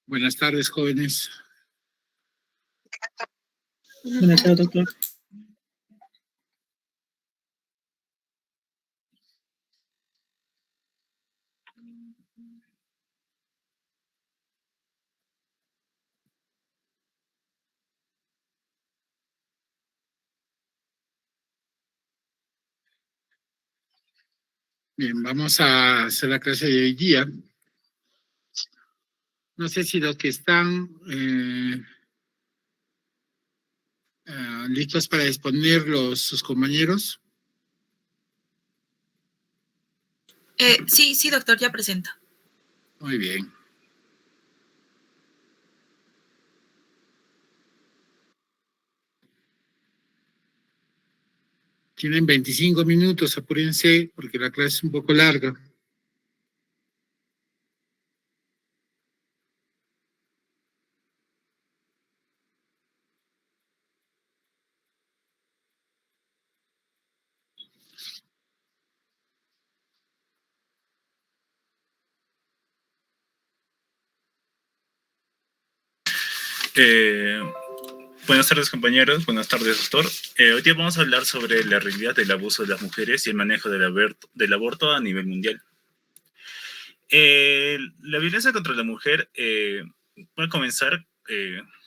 Buenas tardes, jóvenes. Buenas tardes, doctor. Bien, vamos a hacer la clase de hoy día. No sé si los que están listos para exponer sus compañeros. Sí, doctor, ya presento. Muy bien. Tienen 25 minutos, apúrense, porque la clase es un poco larga. Buenas tardes, compañeros. Buenas tardes, doctor. Hoy día vamos a hablar sobre la realidad del abuso de las mujeres y el manejo del aborto a nivel mundial. La violencia contra la mujer puede comenzar,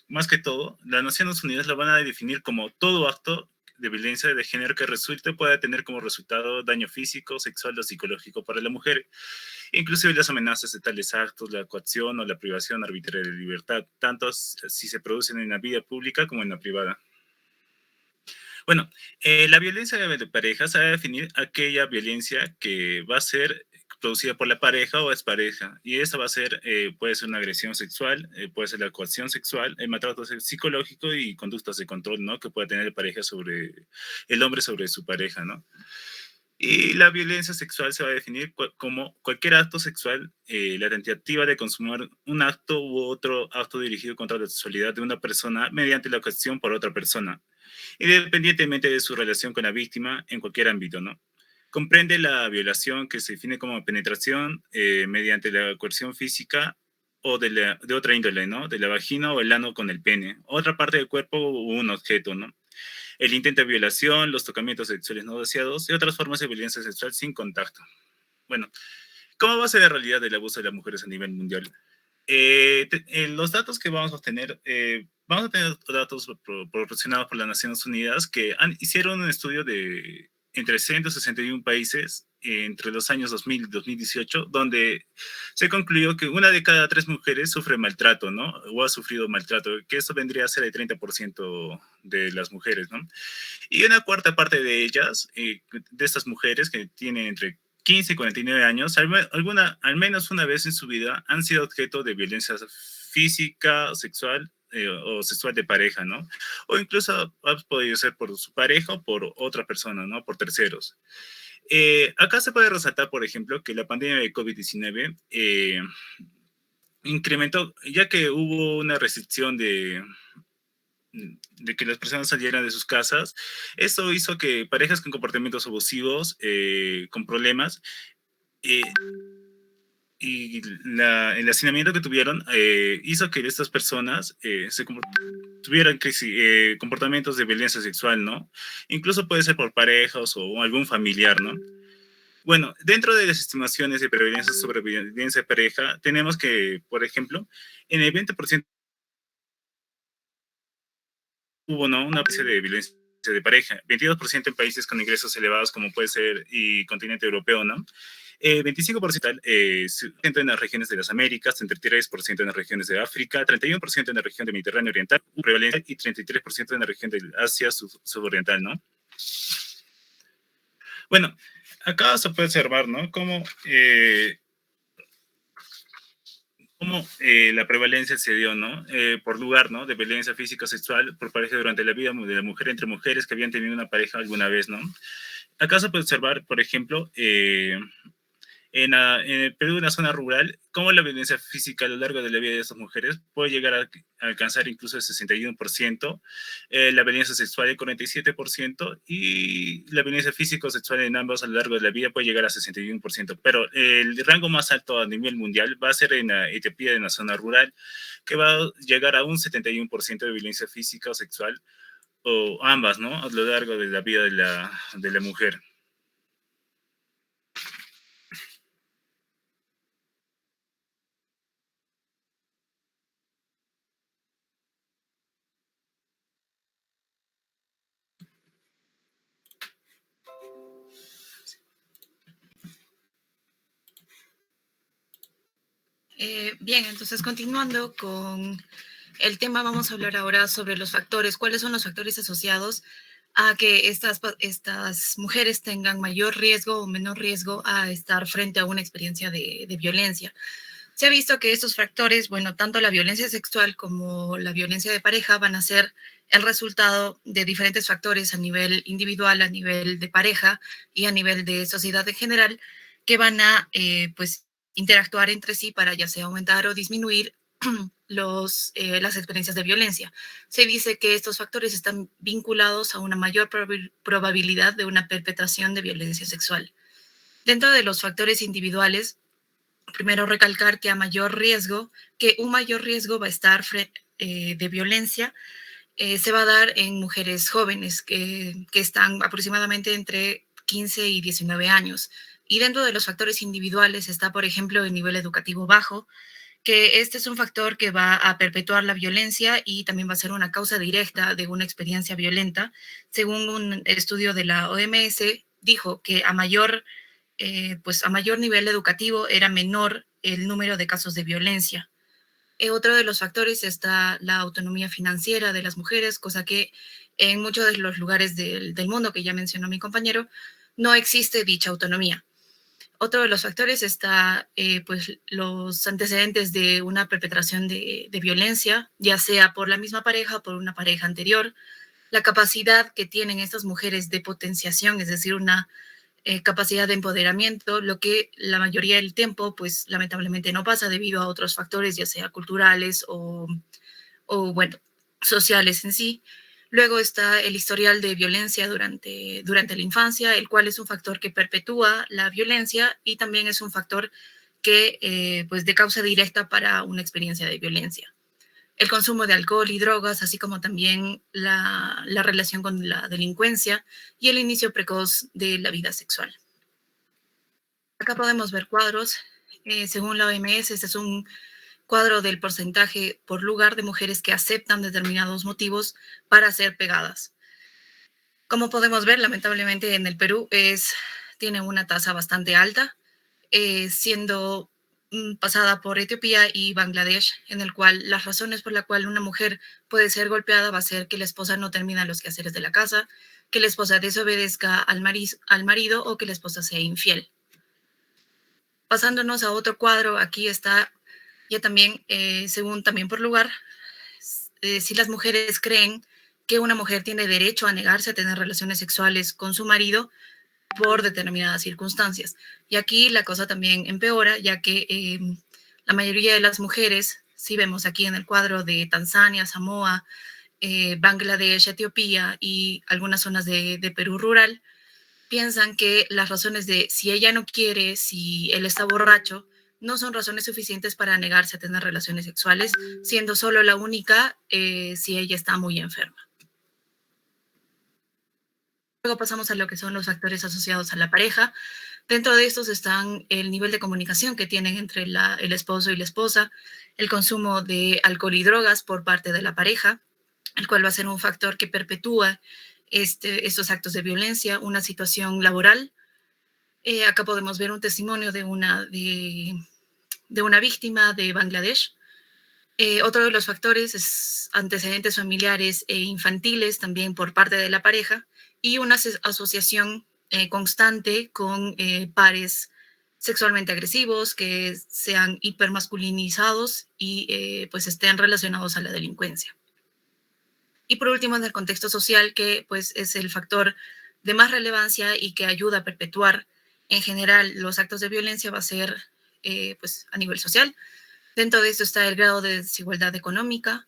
más que todo, las Naciones Unidas la van a definir como todo acto de violencia de género que resulte puede tener como resultado daño físico, sexual o psicológico para la mujer, inclusive las amenazas de tales actos, la coacción o la privación arbitraria de libertad, tanto si se producen en la vida pública como en la privada. Bueno, la violencia de pareja se va a definir aquella violencia que va a ser producida por la pareja o expareja. Y esta va a ser, puede ser una agresión sexual, puede ser la coacción sexual, el maltrato psicológico y conductas de control, ¿no? Que puede tener la pareja sobre, el hombre sobre su pareja, ¿no? Y la violencia sexual se va a definir como cualquier acto sexual, la tentativa de consumar un acto u otro acto dirigido contra la sexualidad de una persona mediante la coacción por otra persona, independientemente de su relación con la víctima en cualquier ámbito, ¿no? Comprende la violación que se define como penetración mediante la coerción física o de otra índole, ¿no? De la vagina o el ano con el pene, otra parte del cuerpo o un objeto, ¿no? El intento de violación, los tocamientos sexuales no deseados y otras formas de violencia sexual sin contacto. Bueno, ¿cómo va a ser la realidad del abuso de las mujeres a nivel mundial? Los datos que vamos a tener datos proporcionados por las Naciones Unidas que hicieron un estudio de entre 161 países entre los años 2000 y 2018, donde se concluyó que una de cada tres mujeres sufre maltrato, ¿no? O ha sufrido maltrato, que esto vendría a ser el 30% de las mujeres, ¿no? Y una cuarta parte de ellas, de estas mujeres que tienen entre 15 y 49 años, al menos una vez en su vida han sido objeto de violencia física, sexual o sexual de pareja, ¿no? O incluso ha podido ser por su pareja o por otra persona, ¿no? Por terceros. Acá se puede resaltar, por ejemplo, que la pandemia de COVID-19 incrementó, ya que hubo una restricción de que las personas salieran de sus casas. Eso hizo que parejas con comportamientos abusivos, con problemas, eh, y el hacinamiento que tuvieron hizo que estas personas tuvieran comportamientos de violencia sexual, ¿no? Incluso puede ser por parejas o algún familiar, ¿no? Bueno, dentro de las estimaciones de prevalencia sobre violencia de pareja, tenemos que, por ejemplo, en el 20% hubo, ¿no? Una especie de violencia de pareja, 22% en países con ingresos elevados como puede ser y continente europeo, ¿no? 25% en las regiones de las Américas, 33% en las regiones de África, 31% en la región del Mediterráneo Oriental, prevalencia, y 33% en la región del Asia suboriental, ¿no? Bueno, acá se puede observar, ¿no? Cómo la prevalencia se dio, ¿no? Por lugar, ¿no? De violencia física sexual por pareja durante la vida de la mujer entre mujeres que habían tenido una pareja alguna vez, ¿no? Acá se puede observar, por ejemplo, En el Perú, en la zona rural, cómo la violencia física a lo largo de la vida de estas mujeres puede llegar a alcanzar incluso el 61%, la violencia sexual el 47% y la violencia físico-sexual en ambos a lo largo de la vida puede llegar a 61%. Pero el rango más alto a nivel mundial va a ser en Etiopía, en la zona rural, que va a llegar a un 71% de violencia física o sexual, o ambas, ¿no? A lo largo de la vida de la mujer. Bien, entonces continuando con el tema, vamos a hablar ahora sobre los factores. ¿Cuáles son los factores asociados a que estas mujeres tengan mayor riesgo o menor riesgo a estar frente a una experiencia de violencia? Se ha visto que estos factores, bueno, tanto la violencia sexual como la violencia de pareja van a ser el resultado de diferentes factores a nivel individual, a nivel de pareja y a nivel de sociedad en general, que van a, pues, interactuar entre sí para ya sea aumentar o disminuir las experiencias de violencia. Se dice que estos factores están vinculados a una mayor probabilidad de una perpetración de violencia sexual. Dentro de los factores individuales, primero recalcar que un mayor riesgo va a estar de violencia, se va a dar en mujeres jóvenes que están aproximadamente entre 15 y 19 años. Y dentro de los factores individuales está, por ejemplo, el nivel educativo bajo, que este es un factor que va a perpetuar la violencia y también va a ser una causa directa de una experiencia violenta. Según un estudio de la OMS, dijo que pues a mayor nivel educativo era menor el número de casos de violencia. Otro de los factores está la autonomía financiera de las mujeres, cosa que en muchos de los lugares del mundo que ya mencionó mi compañero, no existe dicha autonomía. Otro de los factores está pues los antecedentes de una perpetración de violencia, ya sea por la misma pareja o por una pareja anterior, la capacidad que tienen estas mujeres de potenciación, es decir, una capacidad de empoderamiento, lo que la mayoría del tiempo, pues lamentablemente no pasa debido a otros factores, ya sea culturales o bueno, sociales en sí. Luego está el historial de violencia durante la infancia, el cual es un factor que perpetúa la violencia y también es un factor que, pues, de causa directa para una experiencia de violencia. El consumo de alcohol y drogas, así como también la relación con la delincuencia y el inicio precoz de la vida sexual. Acá podemos ver cuadros. Según la OMS, este es un cuadro del porcentaje por lugar de mujeres que aceptan determinados motivos para ser pegadas. Como podemos ver, lamentablemente en el Perú tiene una tasa bastante alta, siendo pasada por Etiopía y Bangladesh, en el cual las razones por las cuales una mujer puede ser golpeada va a ser que la esposa no termina los quehaceres de la casa, que la esposa desobedezca al marido o que la esposa sea infiel. Pasándonos a otro cuadro, aquí está ya también, según también por lugar, si las mujeres creen que una mujer tiene derecho a negarse a tener relaciones sexuales con su marido por determinadas circunstancias. Y aquí la cosa también empeora, ya que la mayoría de las mujeres, si vemos aquí en el cuadro de Tanzania, Samoa, Bangladesh, Etiopía y algunas zonas de Perú rural, piensan que las razones de si ella no quiere, si él está borracho, no son razones suficientes para negarse a tener relaciones sexuales, siendo solo la única si ella está muy enferma. Luego pasamos a lo que son los factores asociados a la pareja. Dentro de estos están el nivel de comunicación que tienen entre el esposo y la esposa, el consumo de alcohol y drogas por parte de la pareja, el cual va a ser un factor que perpetúa estos actos de violencia, una situación laboral. Acá podemos ver un testimonio de una víctima de Bangladesh. Otro de los factores es antecedentes familiares e infantiles también por parte de la pareja y una asociación constante con pares sexualmente agresivos que sean hipermasculinizados y pues estén relacionados a la delincuencia. Y por último, en el contexto social, que pues es el factor de más relevancia y que ayuda a perpetuar en general los actos de violencia va a ser pues a nivel social. Dentro de esto está el grado de desigualdad económica,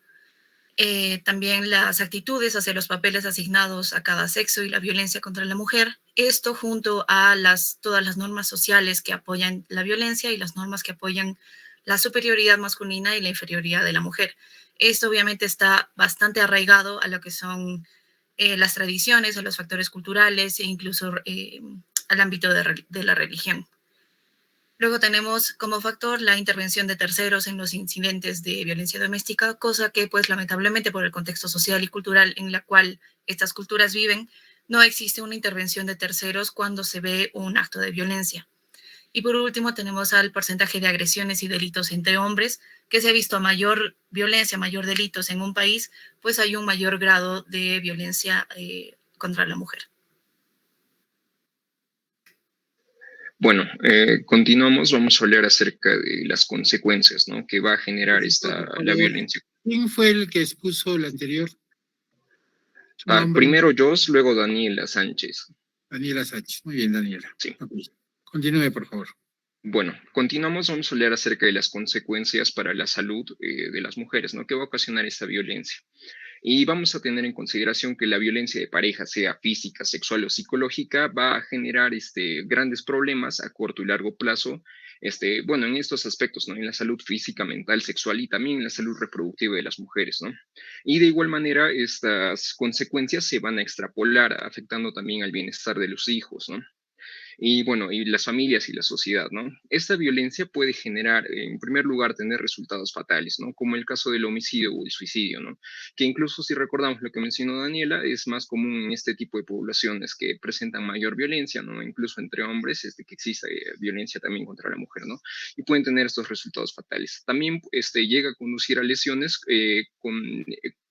también las actitudes hacia los papeles asignados a cada sexo y la violencia contra la mujer. Esto junto a todas las normas sociales que apoyan la violencia y las normas que apoyan la superioridad masculina y la inferioridad de la mujer. Esto obviamente está bastante arraigado a lo que son las tradiciones, a los factores culturales e incluso al ámbito de la religión. Luego tenemos como factor la intervención de terceros en los incidentes de violencia doméstica, cosa que pues lamentablemente por el contexto social y cultural en la cual estas culturas viven, no existe una intervención de terceros cuando se ve un acto de violencia. Y por último tenemos al porcentaje de agresiones y delitos entre hombres, que se ha visto mayor violencia, mayor delitos en un país, pues hay un mayor grado de violencia contra la mujer. Bueno, continuamos, vamos a hablar acerca de las consecuencias, ¿no?, que va a generar la violencia. ¿Quién fue el que expuso el anterior? Primero Jos, luego Daniela Sánchez. Daniela Sánchez. Muy bien, Daniela. Sí. Okay. Continúe, por favor. Bueno, continuamos, vamos a hablar acerca de las consecuencias para la salud de las mujeres, ¿no?, que va a ocasionar esta violencia. Y vamos a tener en consideración que la violencia de pareja, sea física, sexual o psicológica, va a generar grandes problemas a corto y largo plazo, bueno, en estos aspectos, ¿no?, en la salud física, mental, sexual y también en la salud reproductiva de las mujeres, ¿no? Y de igual manera, estas consecuencias se van a extrapolar, afectando también al bienestar de los hijos, ¿no? Y bueno, y las familias y la sociedad, ¿no? Esta violencia puede generar, en primer lugar, tener resultados fatales, ¿no? Como el caso del homicidio o el suicidio, ¿no? Que incluso si recordamos lo que mencionó Daniela, es más común en este tipo de poblaciones que presentan mayor violencia, ¿no? Incluso entre hombres, que existe violencia también contra la mujer, ¿no? Y pueden tener estos resultados fatales. También llega a conducir a lesiones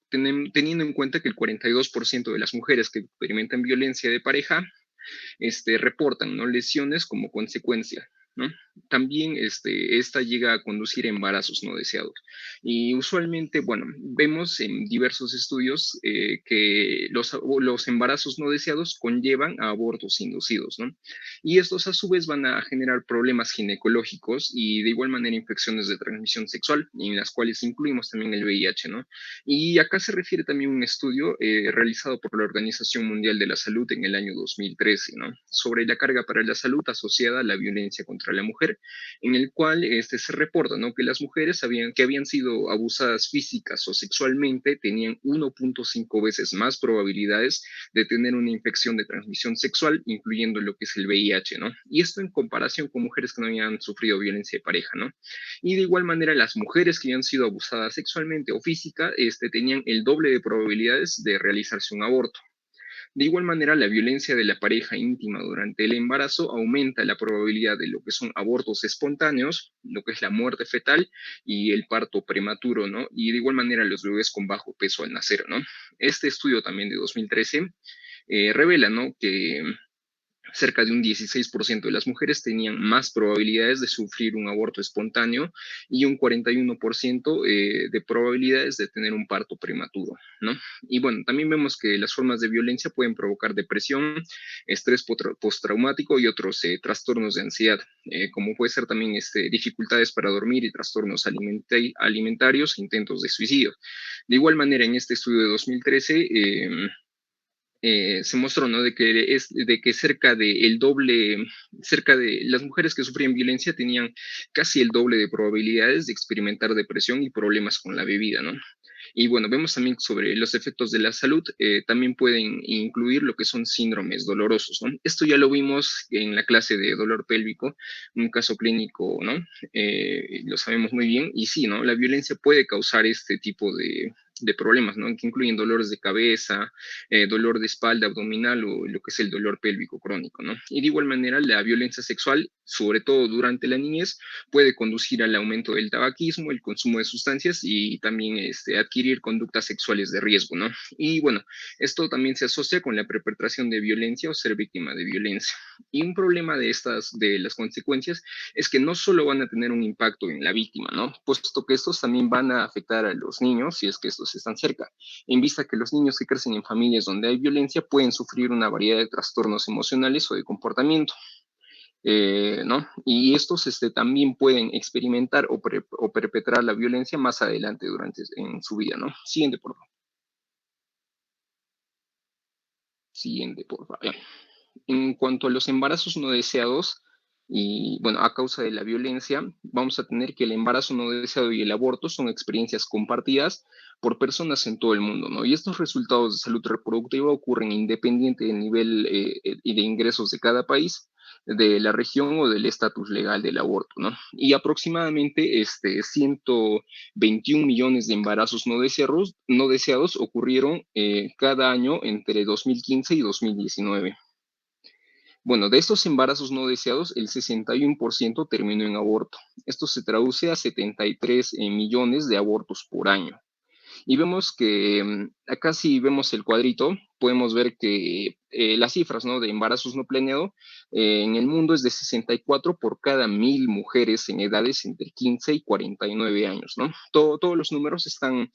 teniendo en cuenta que el 42% de las mujeres que experimentan violencia de pareja reportan, ¿no?, lesiones como consecuencia, ¿no? También esta llega a conducir a embarazos no deseados. Y usualmente, bueno, vemos en diversos estudios que los embarazos no deseados conllevan a abortos inducidos, ¿no? Y estos a su vez van a generar problemas ginecológicos y de igual manera infecciones de transmisión sexual, en las cuales incluimos también el VIH, ¿no? Y acá se refiere también un estudio realizado por la Organización Mundial de la Salud en el año 2013, ¿no?, sobre la carga para la salud asociada a la violencia contra la mujer, en el cual se reporta, ¿no?, que las mujeres que habían sido abusadas físicas o sexualmente tenían 1.5 veces más probabilidades de tener una infección de transmisión sexual, incluyendo lo que es el VIH, ¿no? Y esto en comparación con mujeres que no habían sufrido violencia de pareja, ¿no? Y de igual manera, las mujeres que habían sido abusadas sexualmente o física tenían el doble de probabilidades de realizarse un aborto. De igual manera, la violencia de la pareja íntima durante el embarazo aumenta la probabilidad de lo que son abortos espontáneos, lo que es la muerte fetal y el parto prematuro, ¿no? Y de igual manera, los bebés con bajo peso al nacer, ¿no? Este estudio también de 2013 revela, ¿no?, que cerca de un 16% de las mujeres tenían más probabilidades de sufrir un aborto espontáneo y un 41% de probabilidades de tener un parto prematuro, ¿no? Y bueno, también vemos que las formas de violencia pueden provocar depresión, estrés postraumático y otros trastornos de ansiedad, como puede ser también dificultades para dormir y trastornos alimentarios e intentos de suicidio. De igual manera, en este estudio de 2013, se mostró, ¿no?, de que cerca de las mujeres que sufrían violencia tenían casi el doble de probabilidades de experimentar depresión y problemas con la bebida, ¿no? Y bueno, vemos también sobre los efectos de la salud, también pueden incluir lo que son síndromes dolorosos, ¿no? Esto ya lo vimos en la clase de dolor pélvico, un caso clínico, ¿no? Lo sabemos muy bien, y sí, ¿no?, la violencia puede causar este tipo de problemas, ¿no?, que incluyen dolores de cabeza, dolor de espalda abdominal o lo que es el dolor pélvico crónico, ¿no? Y de igual manera, la violencia sexual, sobre todo durante la niñez, puede conducir al aumento del tabaquismo, el consumo de sustancias y también adquirir conductas sexuales de riesgo, ¿no? Y bueno, esto también se asocia con la perpetración de violencia o ser víctima de violencia. Y un problema de las consecuencias es que no solo van a tener un impacto en la víctima, ¿no?, puesto que estos también van a afectar a los niños si es que estos están cerca, en vista que los niños que crecen en familias donde hay violencia pueden sufrir una variedad de trastornos emocionales o de comportamiento. ¿no? Y estos también pueden experimentar o perpetrar la violencia más adelante en su vida, ¿no? Siguiente, por favor. Siguiente, por favor. En cuanto a los embarazos no deseados, y bueno, a causa de la violencia, vamos a tener que el embarazo no deseado y el aborto son experiencias compartidas por personas en todo el mundo, ¿no? Y estos resultados de salud reproductiva ocurren independiente del nivel y de ingresos de cada país, de la región o del estatus legal del aborto, ¿no? Y aproximadamente 121 millones de embarazos no deseados ocurrieron cada año entre 2015 y 2019. Bueno, de estos embarazos no deseados, el 61% terminó en aborto. Esto se traduce a 73 millones de abortos por año. Y vemos que acá si vemos el cuadrito, podemos ver que las cifras, ¿no?, de embarazos no planeados en el mundo es de 64 por cada 1.000 mujeres en edades entre 15 y 49 años, ¿no? Todos los números están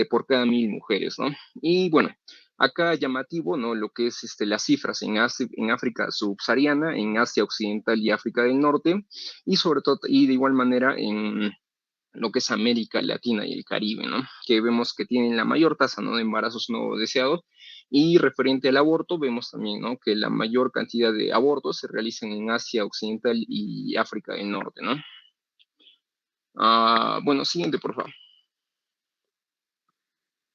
por cada 1.000 mujeres, ¿no? Y bueno, acá llamativo, ¿no?, lo que es las cifras en África subsahariana, en Asia Occidental y África del Norte, y sobre todo, y de igual manera en lo que es América Latina y el Caribe, ¿no? Que vemos que tienen la mayor tasa, ¿no?, de embarazos no deseados. Y referente al aborto, vemos también, ¿no?, que la mayor cantidad de abortos se realizan en Asia Occidental y África del Norte, ¿no? Bueno, siguiente, por favor.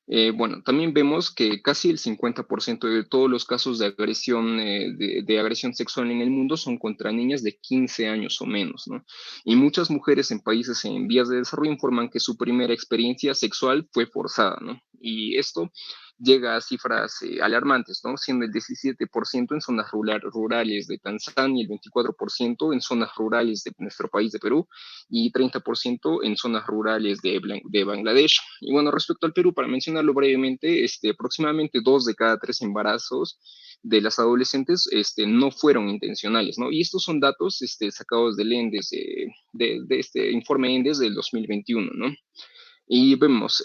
Bueno, también vemos que casi el 50% de todos los casos de agresión, de agresión sexual en el mundo son contra niñas de 15 años o menos, ¿no? Y muchas mujeres en países en vías de desarrollo informan que su primera experiencia sexual fue forzada, ¿no? Y esto llega a cifras alarmantes, ¿no? Siendo el 17% en zonas rurales de Tanzania, el 24% en zonas rurales de nuestro país de Perú y 30% en zonas rurales de Bangladesh. Y bueno, respecto al Perú, para mencionarlo brevemente, aproximadamente 2 de cada 3 embarazos de las adolescentes no fueron intencionales, ¿no? Y estos son datos sacados del ENDES, de este informe ENDES del 2021, ¿no? Y vemos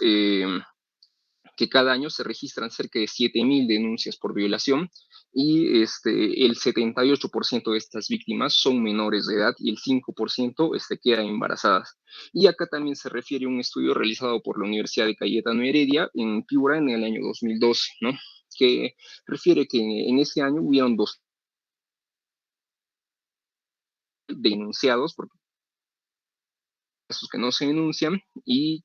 que cada año se registran cerca de 7.000 denuncias por violación y el 78% de estas víctimas son menores de edad y el 5% quedan embarazadas. Y acá también se refiere a un estudio realizado por la Universidad de Cayetano Heredia en Piura en el año 2012, ¿no?, que refiere que en ese año hubieron 2 denunciados por casos que no se denuncian y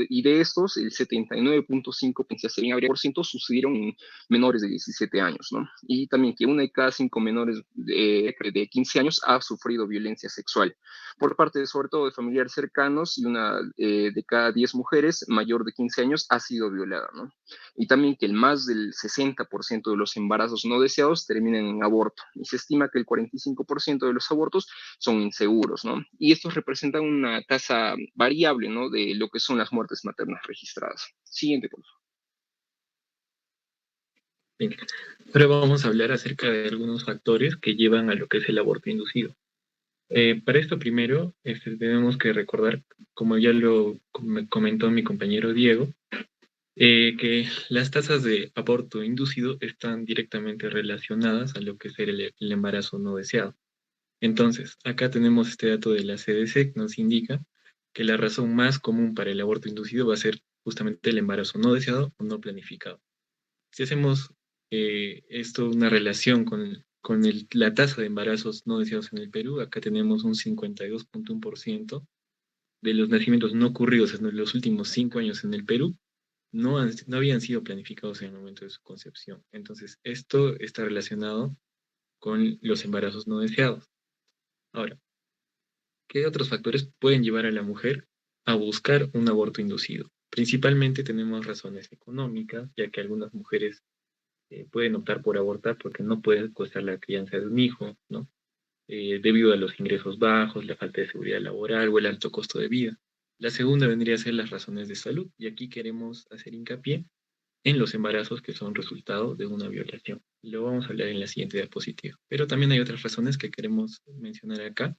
y de estos el 79.5% sucedieron en menores de 17 años, ¿no? Y también que 1 de cada 5 menores de 15 años ha sufrido violencia sexual por parte sobre todo de familiares cercanos y 1 de cada 10 mujeres mayor de 15 años ha sido violada, ¿no? Y también que el más del 60% de los embarazos no deseados terminan en aborto y se estima que el 45% de los abortos son inseguros, ¿no? Y estos representan una tasa variable, ¿no?, de lo que son las muertes maternas registradas. Siguiente, por favor. Bien. Ahora vamos a hablar acerca de algunos factores que llevan a lo que es el aborto inducido. Para esto primero tenemos que recordar, como ya lo comentó mi compañero Diego, que las tasas de aborto inducido están directamente relacionadas a lo que es el embarazo no deseado. Entonces, acá tenemos este dato de la CDC que nos indica que la razón más común para el aborto inducido va a ser justamente el embarazo no deseado o no planificado. Si hacemos esto una relación con la tasa de embarazos no deseados en el Perú, acá tenemos un 52.1% de los nacimientos no ocurridos en los últimos 5 años en el Perú no habían sido planificados en el momento de su concepción. Entonces, esto está relacionado con los embarazos no deseados. Ahora, ¿qué otros factores pueden llevar a la mujer a buscar un aborto inducido? Principalmente tenemos razones económicas, ya que algunas mujeres pueden optar por abortar porque no pueden costar la crianza de un hijo, ¿no? Debido a los ingresos bajos, la falta de seguridad laboral o el alto costo de vida. La segunda vendría a ser las razones de salud, y aquí queremos hacer hincapié en los embarazos que son resultado de una violación. Lo vamos a hablar en la siguiente diapositiva. Pero también hay otras razones que queremos mencionar acá,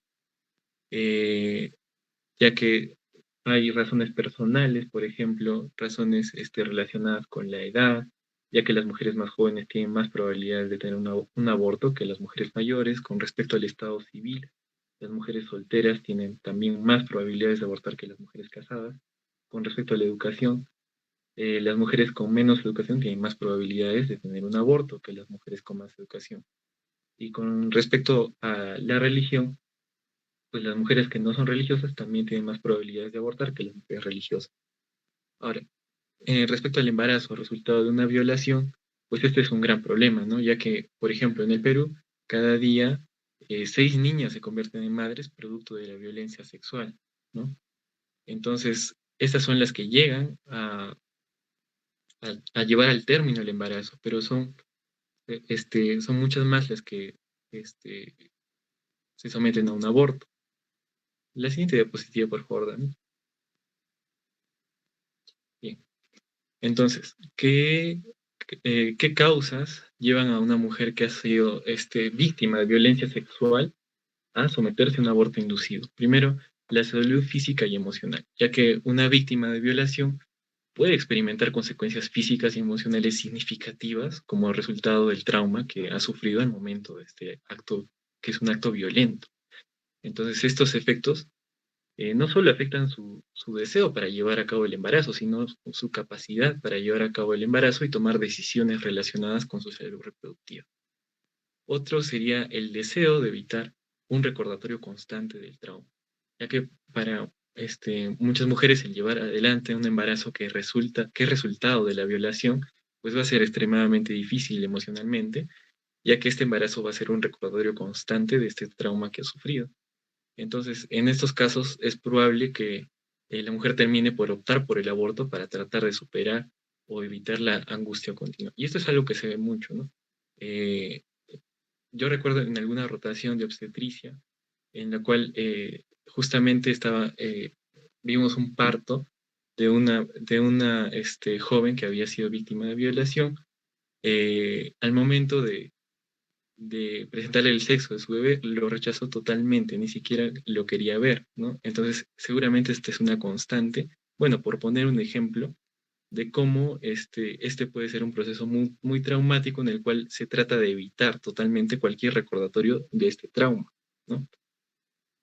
ya que hay razones personales, por ejemplo, razones relacionadas con la edad, ya que las mujeres más jóvenes tienen más probabilidades de tener un aborto que las mujeres mayores. Con respecto al estado civil, las mujeres solteras tienen también más probabilidades de abortar que las mujeres casadas. Con respecto a la educación, las mujeres con menos educación tienen más probabilidades de tener un aborto que las mujeres con más educación. Y con respecto a la religión, pues las mujeres que no son religiosas también tienen más probabilidades de abortar que las mujeres religiosas. Ahora, respecto al embarazo resultado de una violación, pues este es un gran problema, ¿no? Ya que, por ejemplo, en el Perú, cada día 6 niñas se convierten en madres producto de la violencia sexual, ¿no? Entonces, estas son las que llegan a llevar al término el embarazo, pero son muchas más las que este, se someten a un aborto. La siguiente diapositiva, por favor, Dani. Bien. Entonces, ¿qué causas llevan a una mujer que ha sido víctima de violencia sexual a someterse a un aborto inducido? Primero, la salud física y emocional, ya que una víctima de violación puede experimentar consecuencias físicas y emocionales significativas como resultado del trauma que ha sufrido al momento de este acto, que es un acto violento. Entonces, estos efectos no solo afectan su deseo para llevar a cabo el embarazo, sino su capacidad para llevar a cabo el embarazo y tomar decisiones relacionadas con su salud reproductiva. Otro sería el deseo de evitar un recordatorio constante del trauma, ya que para muchas mujeres el llevar adelante un embarazo que es resultado de la violación, pues va a ser extremadamente difícil emocionalmente, ya que este embarazo va a ser un recordatorio constante de este trauma que ha sufrido. Entonces, en estos casos es probable que la mujer termine por optar por el aborto para tratar de superar o evitar la angustia continua. Y esto es algo que se ve mucho, ¿no? Yo recuerdo en alguna rotación de obstetricia en la cual justamente vimos un parto de una joven que había sido víctima de violación. Al momento de presentarle el sexo de su bebé, lo rechazó totalmente, ni siquiera lo quería ver, ¿no? Entonces, seguramente esta es una constante. Bueno, por poner un ejemplo de cómo este puede ser un proceso muy, muy traumático en el cual se trata de evitar totalmente cualquier recordatorio de este trauma, ¿no?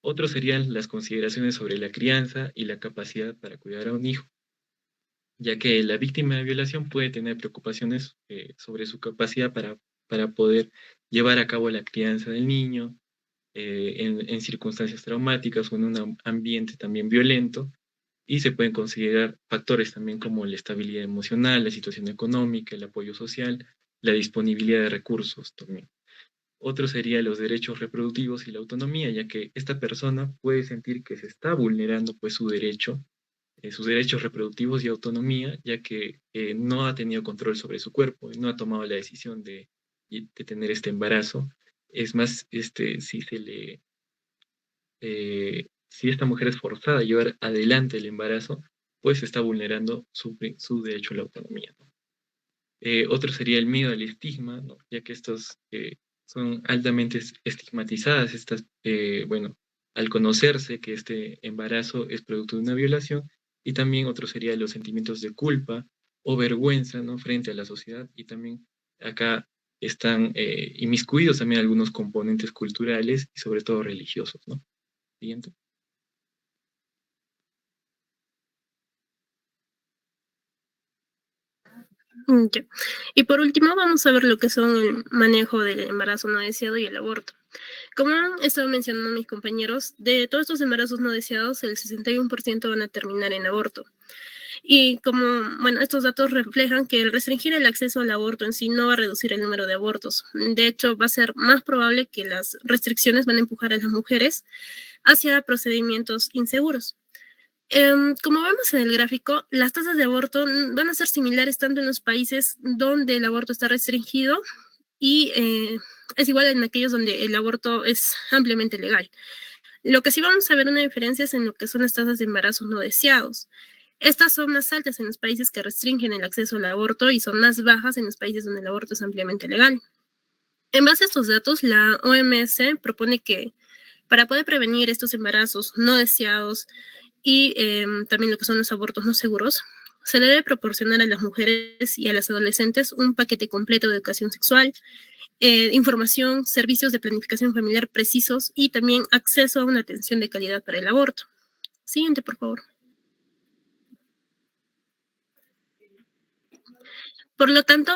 Otros serían las consideraciones sobre la crianza y la capacidad para cuidar a un hijo, ya que la víctima de violación puede tener preocupaciones sobre su capacidad para poder llevar a cabo la crianza del niño en circunstancias traumáticas o en un ambiente también violento, y se pueden considerar factores también como la estabilidad emocional, la situación económica, el apoyo social, la disponibilidad de recursos también. Otro sería los derechos reproductivos y la autonomía, ya que esta persona puede sentir que se está vulnerando pues sus derechos reproductivos y autonomía, ya que no ha tenido control sobre su cuerpo y no ha tomado la decisión de tener este embarazo. Es más, si esta mujer es forzada a llevar adelante el embarazo, pues está vulnerando su derecho a la autonomía, ¿no? Otro sería el miedo al estigma, ¿no? Ya que estos son altamente estigmatizadas, al conocerse que este embarazo es producto de una violación. Y también otro sería los sentimientos de culpa o vergüenza, ¿no? Frente a la sociedad. Y también acá están inmiscuidos también algunos componentes culturales y sobre todo religiosos, ¿no? Siguiente. Ya. Y por último, vamos a ver lo que son el manejo del embarazo no deseado y el aborto. Como han estado mencionando mis compañeros, de todos estos embarazos no deseados, el 61% van a terminar en aborto. Y bueno, estos datos reflejan que el restringir el acceso al aborto en sí no va a reducir el número de abortos. De hecho, va a ser más probable que las restricciones van a empujar a las mujeres hacia procedimientos inseguros. Como vemos en el gráfico, las tasas de aborto van a ser similares tanto en los países donde el aborto está restringido y es igual en aquellos donde el aborto es ampliamente legal. Lo que sí vamos a ver una diferencia es en lo que son las tasas de embarazos no deseados. Estas son más altas en los países que restringen el acceso al aborto y son más bajas en los países donde el aborto es ampliamente legal. En base a estos datos, la OMS propone que para poder prevenir estos embarazos no deseados y también lo que son los abortos no seguros, Se le debe proporcionar a las mujeres y a las adolescentes un paquete completo de educación sexual, información, servicios de planificación familiar precisos y también acceso a una atención de calidad para el aborto. Siguiente, por favor. Por lo tanto,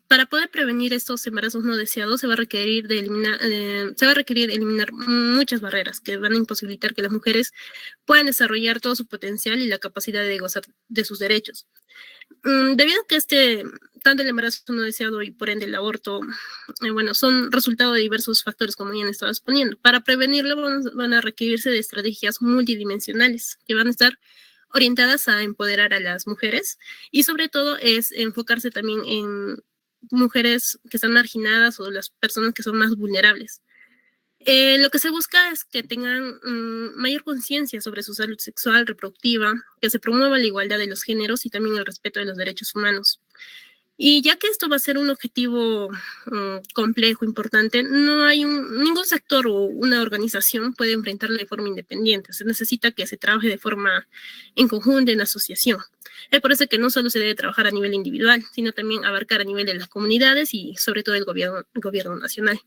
para poder prevenir estos embarazos no deseados se va a requerir eliminar muchas barreras que van a imposibilitar que las mujeres puedan desarrollar todo su potencial y la capacidad de gozar de sus derechos. Debido a que tanto el embarazo no deseado y por ende el aborto, son resultado de diversos factores, como ya han estado exponiendo. Para prevenirlo van a requerirse de estrategias multidimensionales que van a estar orientadas a empoderar a las mujeres y sobre todo es enfocarse también en mujeres que están marginadas o las personas que son más vulnerables. Lo que se busca es que tengan mayor conciencia sobre su salud sexual, reproductiva, que se promueva la igualdad de los géneros y también el respeto de los derechos humanos. Y ya que esto va a ser un objetivo complejo, importante, no hay ningún sector o una organización puede enfrentarlo de forma independiente. Se necesita que se trabaje de forma en conjunto, en asociación. Es por eso que no solo se debe trabajar a nivel individual, sino también abarcar a nivel de las comunidades y sobre todo el gobierno nacional.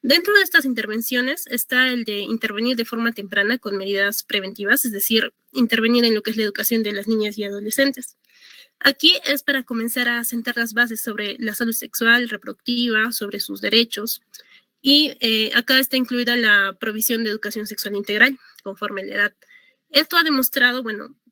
Dentro de estas intervenciones está el de intervenir de forma temprana con medidas preventivas, es decir, intervenir en lo que es la educación de las niñas y adolescentes. Aquí es para comenzar a sentar las bases sobre la salud sexual, reproductiva, sobre sus derechos. Y acá está incluida la provisión de educación sexual integral, conforme a la edad. Esto ha demostrado,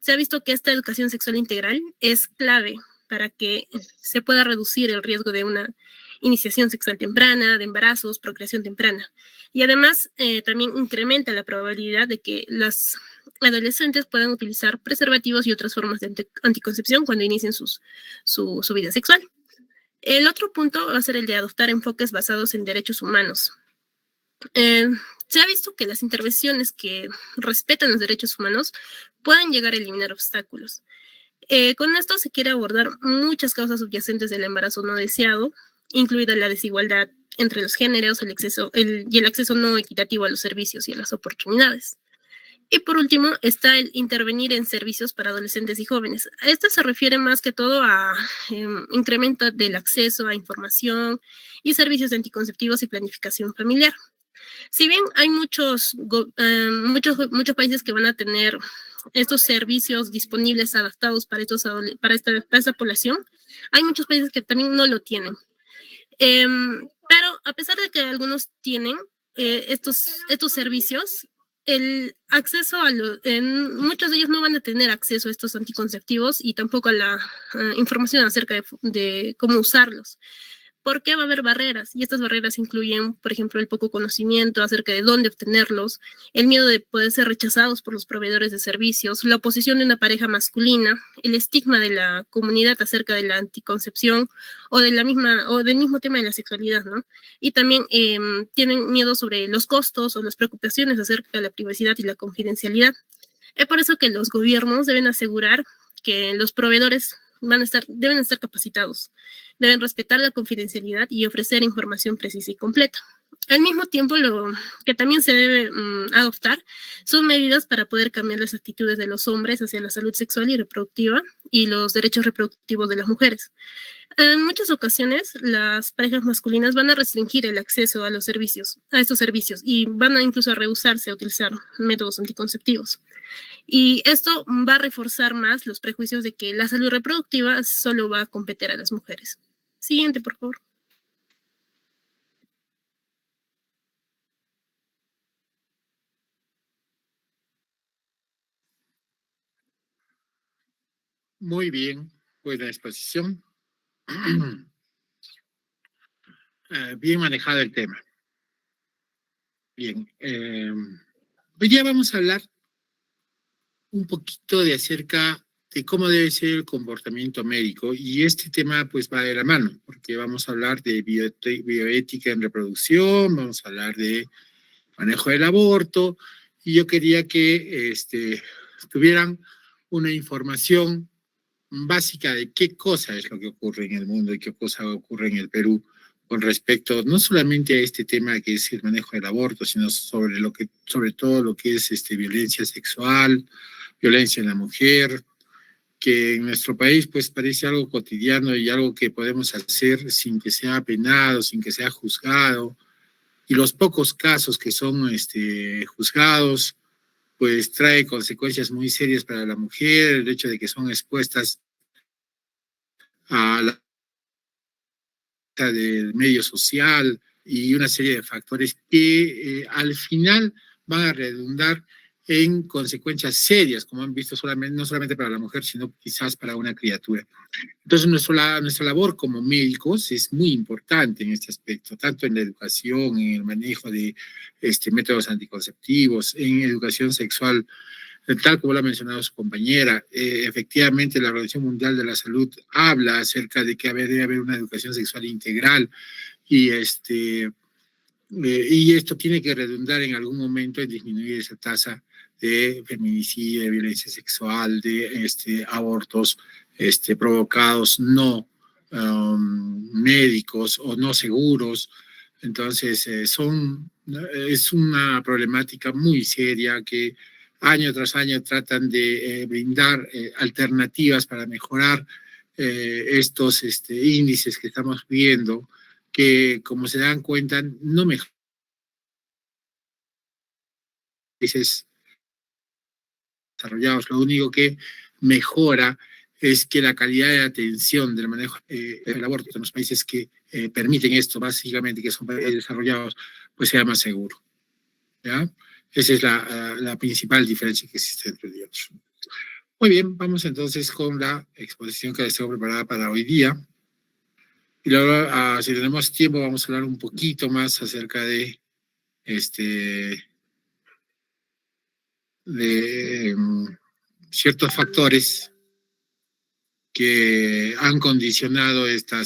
se ha visto que esta educación sexual integral es clave para que se pueda reducir el riesgo de una iniciación sexual temprana, de embarazos, procreación temprana. Y además también incrementa la probabilidad de que las adolescentes puedan utilizar preservativos y otras formas de anticoncepción cuando inicien su vida sexual. El otro punto va a ser el de adoptar enfoques basados en derechos humanos. Se ha visto que las intervenciones que respetan los derechos humanos pueden llegar a eliminar obstáculos. Con esto se quiere abordar muchas causas subyacentes del embarazo no deseado, incluida la desigualdad entre los géneros, y el acceso no equitativo a los servicios y a las oportunidades. Y por último está el intervenir en servicios para adolescentes y jóvenes. Esto se refiere más que todo a incremento del acceso a información y servicios anticonceptivos y planificación familiar. Si bien hay muchos países que van a tener estos servicios disponibles adaptados para esta población, hay muchos países que también no lo tienen. Pero a pesar de que algunos tienen estos servicios, el acceso muchos de ellos no van a tener acceso a estos anticonceptivos y tampoco a la información acerca de cómo usarlos. ¿Por qué va a haber barreras? Y estas barreras incluyen, por ejemplo, el poco conocimiento acerca de dónde obtenerlos, el miedo de poder ser rechazados por los proveedores de servicios, la oposición de una pareja masculina, el estigma de la comunidad acerca de la anticoncepción o del mismo tema de la sexualidad, ¿no? Y también tienen miedo sobre los costos o las preocupaciones acerca de la privacidad y la confidencialidad. Es por eso que los gobiernos deben asegurar que los proveedores deben estar capacitados, deben respetar la confidencialidad y ofrecer información precisa y completa. Al mismo tiempo, lo que también se debe adoptar son medidas para poder cambiar las actitudes de los hombres hacia la salud sexual y reproductiva y los derechos reproductivos de las mujeres. En muchas ocasiones, las parejas masculinas van a restringir el acceso a estos servicios, y van a incluso a rehusarse a utilizar métodos anticonceptivos. Y esto va a reforzar más los prejuicios de que la salud reproductiva solo va a competir a las mujeres. Siguiente, por favor. Muy bien, buena exposición. Bien manejado el tema. Bien, hoy día vamos a hablar un poquito acerca de cómo debe ser el comportamiento médico, y este tema pues va de la mano, porque vamos a hablar de bioética en reproducción, vamos a hablar de manejo del aborto, y yo quería que tuvieran una información básica de qué cosa es lo que ocurre en el mundo y qué cosa ocurre en el Perú con respecto no solamente a este tema que es el manejo del aborto, sino sobre todo lo que es violencia sexual, violencia en la mujer, que en nuestro país pues parece algo cotidiano y algo que podemos hacer sin que sea penado, sin que sea juzgado, y los pocos casos que son juzgados pues trae consecuencias muy serias para la mujer, el hecho de que son expuestas a la del medio social y una serie de factores que al final van a redundar en consecuencias serias, como han visto no solamente para la mujer, sino quizás para una criatura. Entonces, nuestra labor como médicos es muy importante en este aspecto, tanto en la educación, en el manejo de métodos anticonceptivos, en educación sexual, tal como lo ha mencionado su compañera. Efectivamente, la Organización Mundial de la Salud habla acerca de que debe haber una educación sexual integral y esto tiene que redundar en algún momento en disminuir esa tasa de feminicidio, de violencia sexual, de abortos provocados no médicos o no seguros. Entonces, es una problemática muy seria que año tras año tratan de brindar alternativas para mejorar estos índices que estamos viendo, que como se dan cuenta, no mejoran países desarrollados, lo único que mejora es que la calidad de atención del manejo del aborto en los países que permiten esto, básicamente que son países desarrollados, pues sea más seguro. ¿Ya? Esa es la principal diferencia que existe entre ellos. Muy bien, vamos entonces con la exposición que les tengo preparada para hoy día. Y luego, si tenemos tiempo, vamos a hablar un poquito más acerca de ciertos factores que han condicionado estos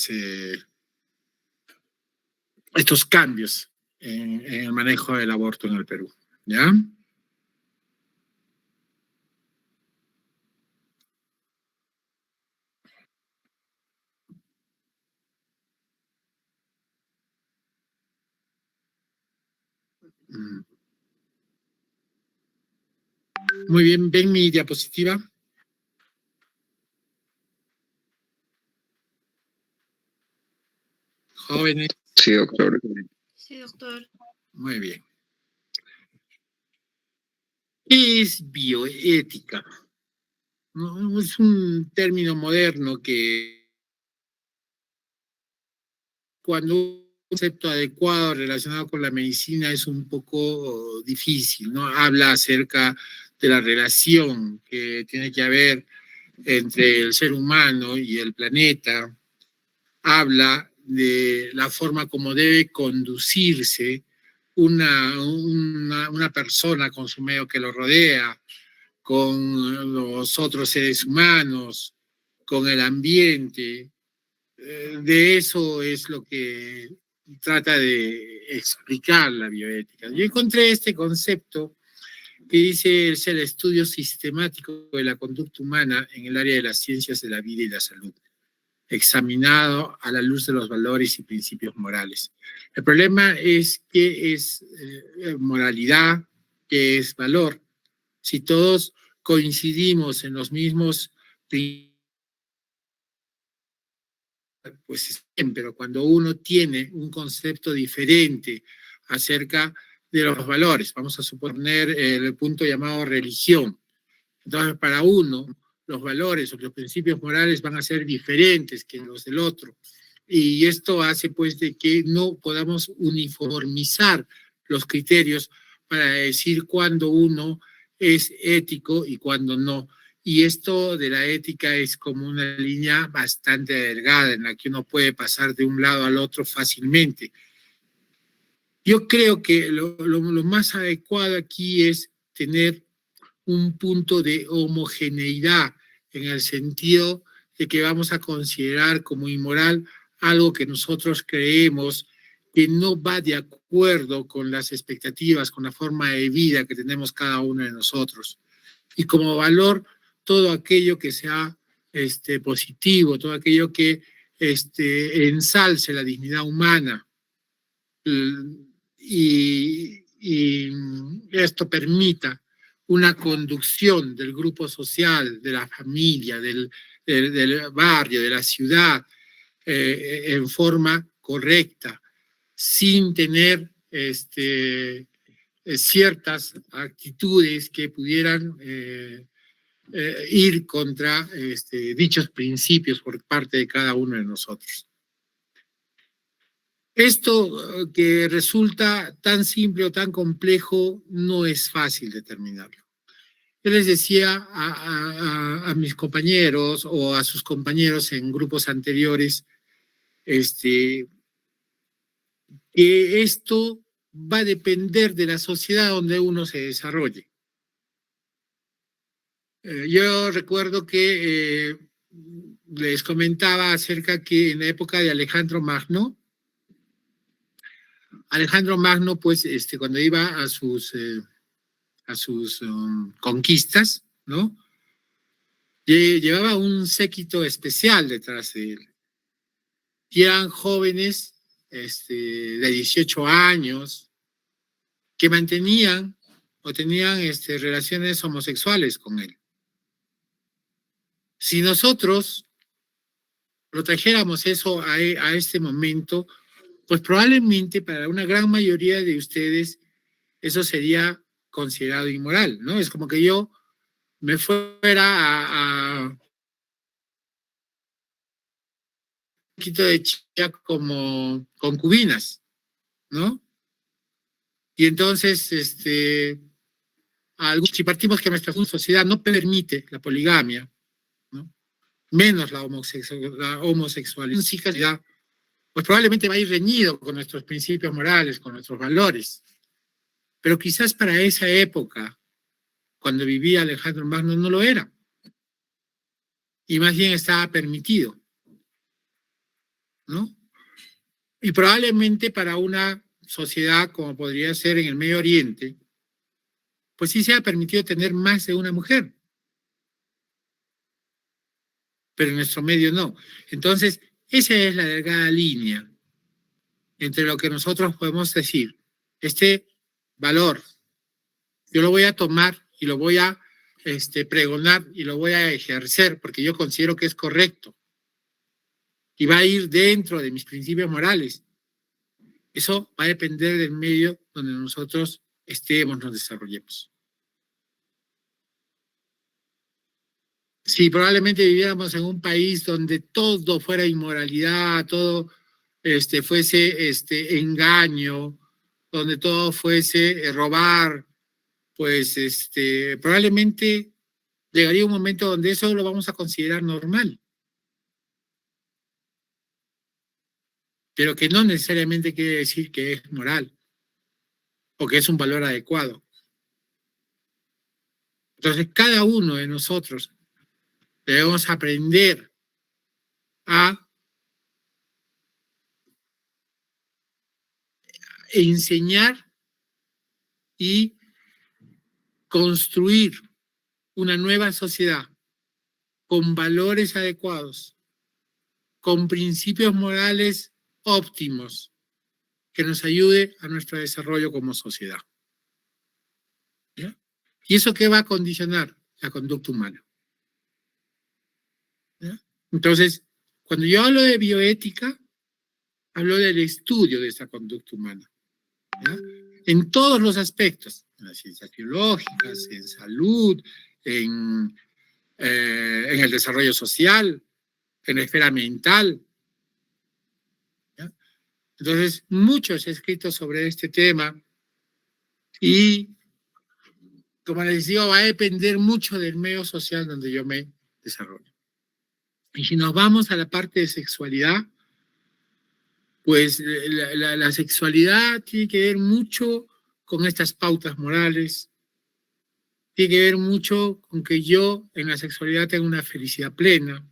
cambios en el manejo del aborto en el Perú. ¿Ya? Muy bien, ¿ven mi diapositiva? Jóvenes. Sí, doctor. Sí, doctor. Muy bien. ¿Qué es bioética? No, es un término moderno que cuando un concepto adecuado relacionado con la medicina es un poco difícil, ¿no? Habla acerca de la relación que tiene que haber entre el ser humano y el planeta, habla de la forma como debe conducirse una persona con su medio que lo rodea, con los otros seres humanos, con el ambiente. De eso es lo que trata de explicar la bioética. Yo encontré este concepto que dice es el estudio sistemático de la conducta humana en el área de las ciencias de la vida y la salud, examinado a la luz de los valores y principios morales. El problema es qué es moralidad, qué es valor. Si todos coincidimos en los mismos principios, pues es bien, pero cuando uno tiene un concepto diferente acerca de los valores, vamos a suponer el punto llamado religión. Entonces, para uno, los valores o los principios morales van a ser diferentes que los del otro. Y esto hace pues de que no podamos uniformizar los criterios para decir cuándo uno es ético y cuándo no. Y esto de la ética es como una línea bastante delgada en la que uno puede pasar de un lado al otro fácilmente. Yo creo que lo más adecuado aquí es tener un punto de homogeneidad en el sentido de que vamos a considerar como inmoral algo que nosotros creemos que no va de acuerdo con las expectativas, con la forma de vida que tenemos cada uno de nosotros. Y como valor, todo aquello que sea positivo, todo aquello que ensalce la dignidad humana. Y esto permita una conducción del grupo social, de la familia, del barrio, de la ciudad, en forma correcta, sin tener ciertas actitudes que pudieran ir contra dichos principios por parte de cada uno de nosotros. Esto que resulta tan simple o tan complejo no es fácil determinarlo. Yo les decía a mis compañeros o a sus compañeros en grupos anteriores que esto va a depender de la sociedad donde uno se desarrolle. Yo recuerdo que les comentaba acerca que en la época de Alejandro Magno, pues, cuando iba a sus conquistas, ¿no? Llevaba un séquito especial detrás de él. Y eran jóvenes de 18 años que mantenían o tenían relaciones homosexuales con él. Si nosotros lo trajéramos eso a este momento, pues probablemente para una gran mayoría de ustedes eso sería considerado inmoral, ¿no? Es como que yo me fuera a un poquito de chica como concubinas, ¿no? Y entonces, si partimos que nuestra sociedad no permite la poligamia, ¿no? Menos la homosexualidad, pues probablemente va a ir reñido con nuestros principios morales, con nuestros valores. Pero quizás para esa época, cuando vivía Alejandro Magno, no lo era. Y más bien estaba permitido, ¿no? Y probablemente para una sociedad como podría ser en el Medio Oriente, pues sí se ha permitido tener más de una mujer. Pero en nuestro medio no. Entonces, esa es la delgada línea entre lo que nosotros podemos decir. Este valor, yo lo voy a tomar y lo voy a pregonar y lo voy a ejercer porque yo considero que es correcto y va a ir dentro de mis principios morales. Eso va a depender del medio donde nosotros nos desarrollemos. Si probablemente viviéramos en un país donde todo fuera inmoralidad, todo fuese engaño, donde todo fuese robar, pues probablemente llegaría un momento donde eso lo vamos a considerar normal. Pero que no necesariamente quiere decir que es moral o que es un valor adecuado. Entonces, cada uno de nosotros debemos aprender a enseñar y construir una nueva sociedad con valores adecuados, con principios morales óptimos, que nos ayude a nuestro desarrollo como sociedad. ¿Ya? ¿Y eso qué va a condicionar? La conducta humana. ¿Ya? Entonces, cuando yo hablo de bioética, hablo del estudio de esa conducta humana. ¿Ya? En todos los aspectos, en las ciencias biológicas, en salud, en el desarrollo social, en la esfera mental. ¿Ya? Entonces, mucho se ha escrito sobre este tema y, como les digo, va a depender mucho del medio social donde yo me desarrollo. Y si nos vamos a la parte de sexualidad, pues la sexualidad tiene que ver mucho con estas pautas morales, tiene que ver mucho con que yo en la sexualidad tenga una felicidad plena,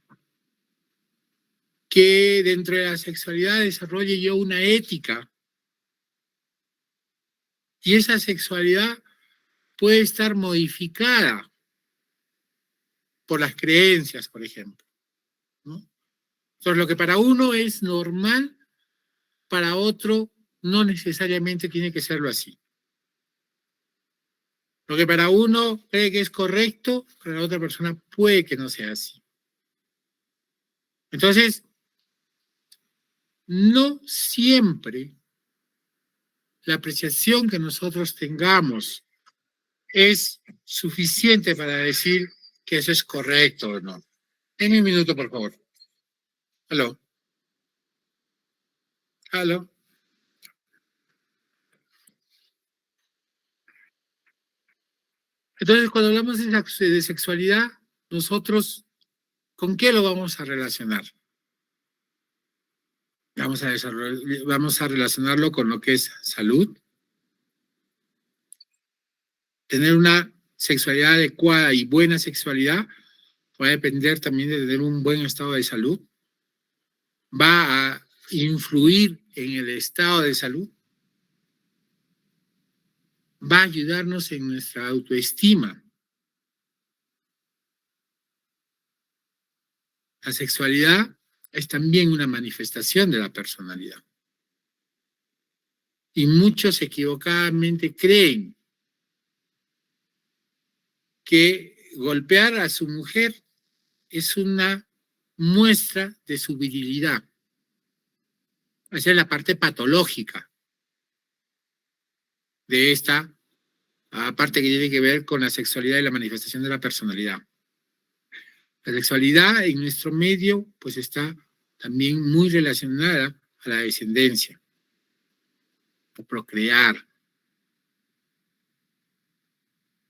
que dentro de la sexualidad desarrolle yo una ética. Y esa sexualidad puede estar modificada por las creencias, por ejemplo, ¿no? Entonces, lo que para uno es normal, para otro no necesariamente tiene que serlo así. Lo que para uno cree que es correcto, para la otra persona puede que no sea así. Entonces, no siempre la apreciación que nosotros tengamos es suficiente para decir que eso es correcto o no. En un minuto, por favor. Aló. Aló. Entonces, cuando hablamos de sexualidad, nosotros, ¿con qué lo vamos a relacionar? Vamos a relacionarlo con lo que es salud, tener una sexualidad adecuada y buena sexualidad va a depender también de tener un buen estado de salud, va a influir en el estado de salud, va a ayudarnos en nuestra autoestima. La sexualidad es también una manifestación de la personalidad. Y muchos equivocadamente creen que golpear a su mujer es una muestra de su virilidad. Esa es la parte patológica de esta parte que tiene que ver con la sexualidad y la manifestación de la personalidad. La sexualidad en nuestro medio pues está también muy relacionada a la descendencia, a procrear.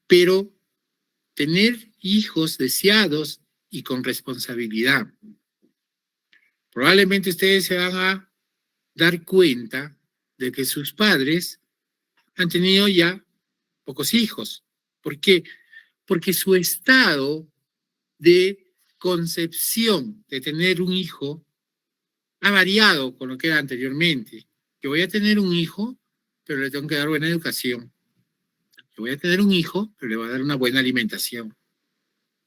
Pero tener hijos deseados y con responsabilidad. Probablemente ustedes se van a dar cuenta de que sus padres han tenido ya pocos hijos. ¿Por qué? Porque su estado de concepción de tener un hijo ha variado con lo que era anteriormente. Yo voy a tener un hijo, pero le tengo que dar buena educación. Yo voy a tener un hijo, pero le voy a dar una buena alimentación.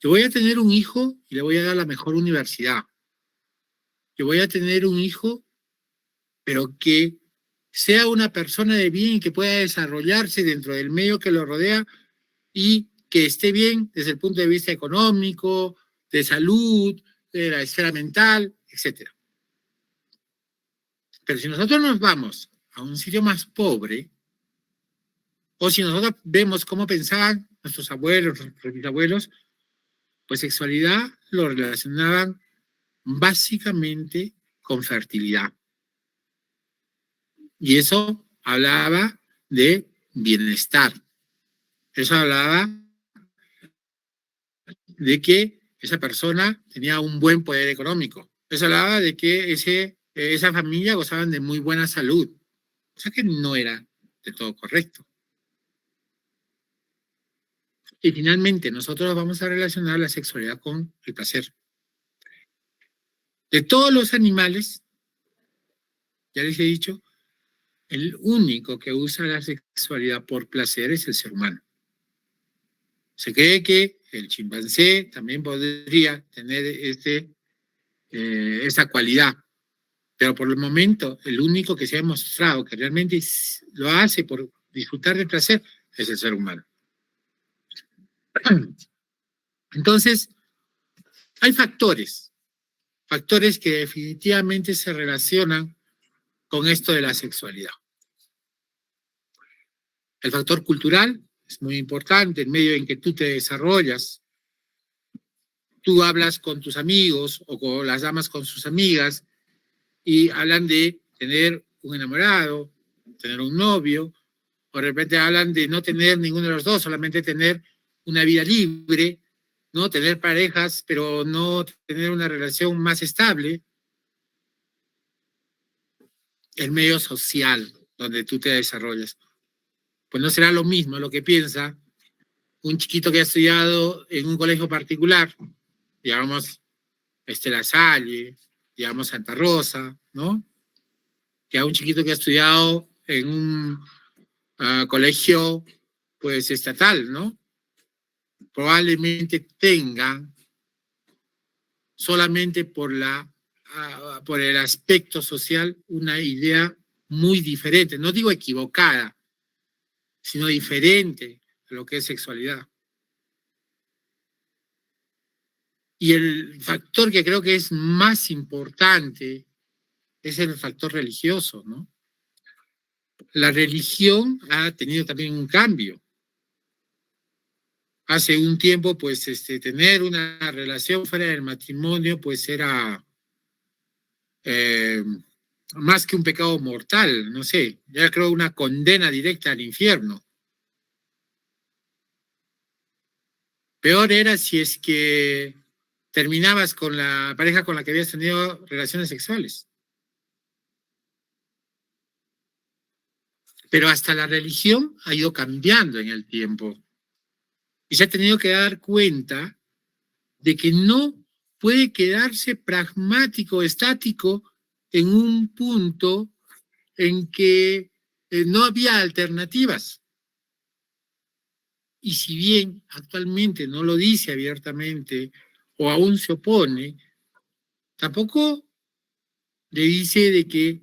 Yo voy a tener un hijo y le voy a dar la mejor universidad. Yo voy a tener un hijo, pero que sea una persona de bien y que pueda desarrollarse dentro del medio que lo rodea y que esté bien desde el punto de vista económico, de salud, de la esfera mental, etc. Pero si nosotros nos vamos a un sitio más pobre, o si nosotros vemos cómo pensaban nuestros abuelos, nuestros bisabuelos, pues sexualidad lo relacionaban básicamente con fertilidad. Y eso hablaba de bienestar. Eso hablaba de que esa persona tenía un buen poder económico. Eso hablaba de que esa familia gozaban de muy buena salud. O sea que no era de todo correcto. Y finalmente, nosotros vamos a relacionar la sexualidad con el placer. De todos los animales, ya les he dicho, el único que usa la sexualidad por placer es el ser humano. Se cree que el chimpancé también podría tener esa cualidad, pero por el momento el único que se ha demostrado que realmente lo hace por disfrutar del placer es el ser humano. Entonces, hay factores que definitivamente se relacionan con esto de la sexualidad. El factor cultural es muy importante, el medio en que tú te desarrollas. Tú hablas con tus amigos o con las damas con sus amigas y hablan de tener un enamorado, tener un novio, o de repente hablan de no tener ninguno de los dos, solamente tener una vida libre, ¿no? Tener parejas, pero no tener una relación más estable. El medio social donde tú te desarrollas. Pues no será lo mismo lo que piensa un chiquito que ha estudiado en un colegio particular, digamos, La Salle, digamos, Santa Rosa, ¿no? Que a un chiquito que ha estudiado en un colegio, pues, estatal, ¿no? Probablemente tengan, solamente por el aspecto social, una idea muy diferente. No digo equivocada, sino diferente lo que es sexualidad. Y el factor que creo que es más importante es el factor religioso, ¿no? La religión ha tenido también un cambio. Hace un tiempo, pues, tener una relación fuera del matrimonio, pues, era más que un pecado mortal, no sé, ya creo una condena directa al infierno. Peor era si es que terminabas con la pareja con la que habías tenido relaciones sexuales. Pero hasta la religión ha ido cambiando en el tiempo. Y se ha tenido que dar cuenta de que no puede quedarse pragmático, estático, en un punto en que no había alternativas. Y si bien actualmente no lo dice abiertamente o aún se opone, tampoco le dice de que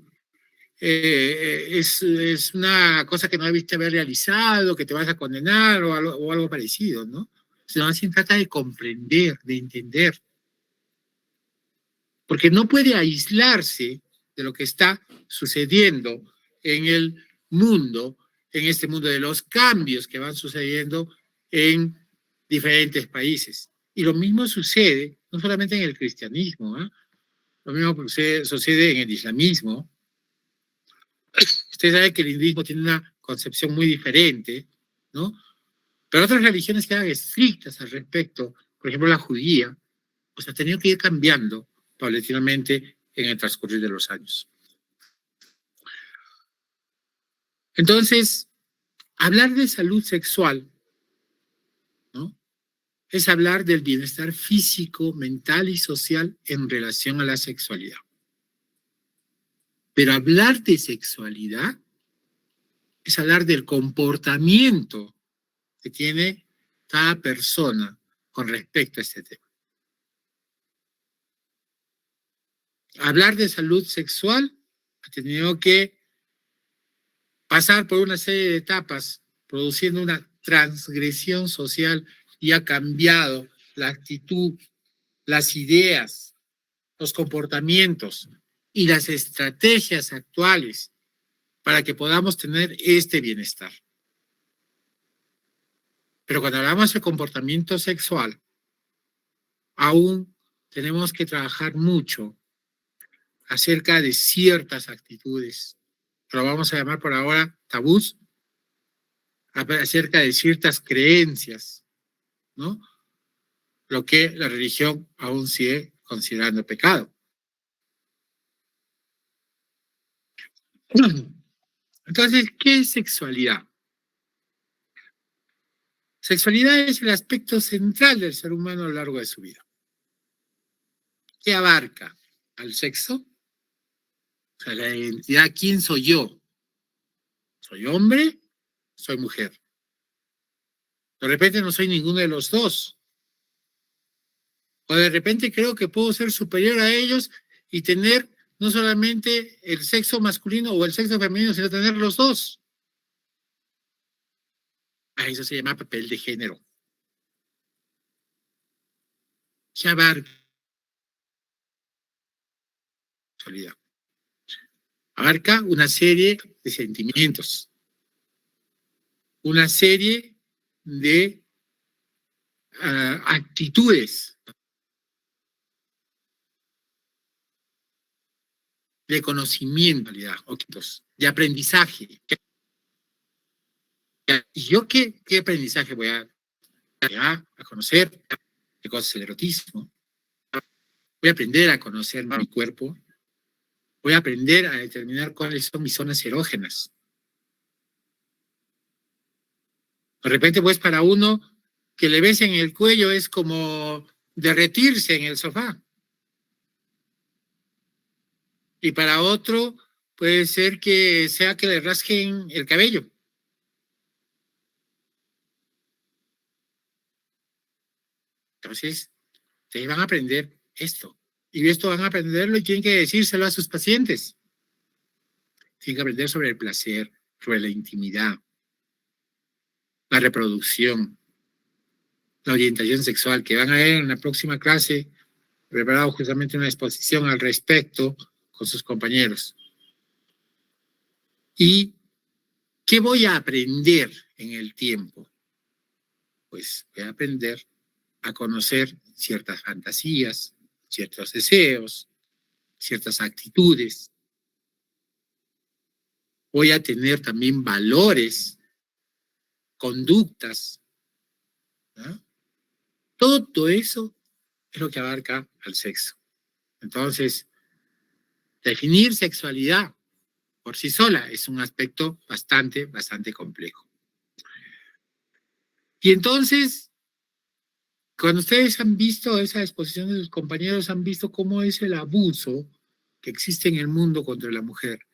es una cosa que no debiste haber realizado, que te vas a condenar o algo parecido, ¿no? Sino más bien trata de comprender, de entender. Porque no puede aislarse de lo que está sucediendo en el mundo, en este mundo de los cambios que van sucediendo en diferentes países. Y lo mismo sucede no solamente en el cristianismo, ¿eh? Lo mismo sucede en el islamismo. Usted sabe que el hinduismo tiene una concepción muy diferente, ¿no? Pero otras religiones que eran estrictas al respecto, por ejemplo la judía, pues ha tenido que ir cambiando paulatinamente en el transcurrir de los años. Entonces, hablar de salud sexual, ¿no?, es hablar del bienestar físico, mental y social en relación a la sexualidad. Pero hablar de sexualidad es hablar del comportamiento que tiene cada persona con respecto a este tema. Hablar de salud sexual ha tenido que pasar por una serie de etapas, produciendo una transgresión social y ha cambiado la actitud, las ideas, los comportamientos y las estrategias actuales para que podamos tener este bienestar. Pero cuando hablamos de comportamiento sexual, aún tenemos que trabajar mucho acerca de ciertas actitudes, lo vamos a llamar por ahora tabús, acerca de ciertas creencias, ¿no? Lo que la religión aún sigue considerando pecado. Entonces, ¿qué es sexualidad? Sexualidad es el aspecto central del ser humano a lo largo de su vida. ¿Qué abarca? Al sexo, o sea, la identidad, ¿quién soy yo? ¿Soy hombre? ¿Soy mujer? De repente no soy ninguno de los dos. O de repente creo que puedo ser superior a ellos y tener no solamente el sexo masculino o el sexo femenino, sino tener los dos. A eso se llama papel de género. ¿Qué abarca? Abarca una serie de sentimientos, una serie de actitudes, de conocimiento, de aprendizaje. ¿Y yo qué aprendizaje voy a conocer? ¿Qué cosa es el erotismo? Voy a aprender a conocer mi cuerpo. Voy a aprender a determinar cuáles son mis zonas erógenas. De repente, pues, para uno que le besen el cuello es como derretirse en el sofá. Y para otro puede ser que sea que le rasquen el cabello. Entonces, ustedes van a aprender esto. Y esto van a aprenderlo y tienen que decírselo a sus pacientes. Tienen que aprender sobre el placer, sobre la intimidad. la reproducción, la orientación sexual, que van a ver en la próxima clase, preparado justamente una exposición al respecto con sus compañeros. ¿Y qué voy a aprender en el tiempo? Pues voy a aprender a conocer ciertas fantasías, ciertos deseos, ciertas actitudes. Voy a tener también valores, conductas, ¿no? Todo eso es lo que abarca al sexo. Entonces, definir sexualidad por sí sola es un aspecto bastante complejo. Y entonces, cuando ustedes han visto esa exposición de sus compañeros, han visto cómo es el abuso que existe en el mundo contra la mujer.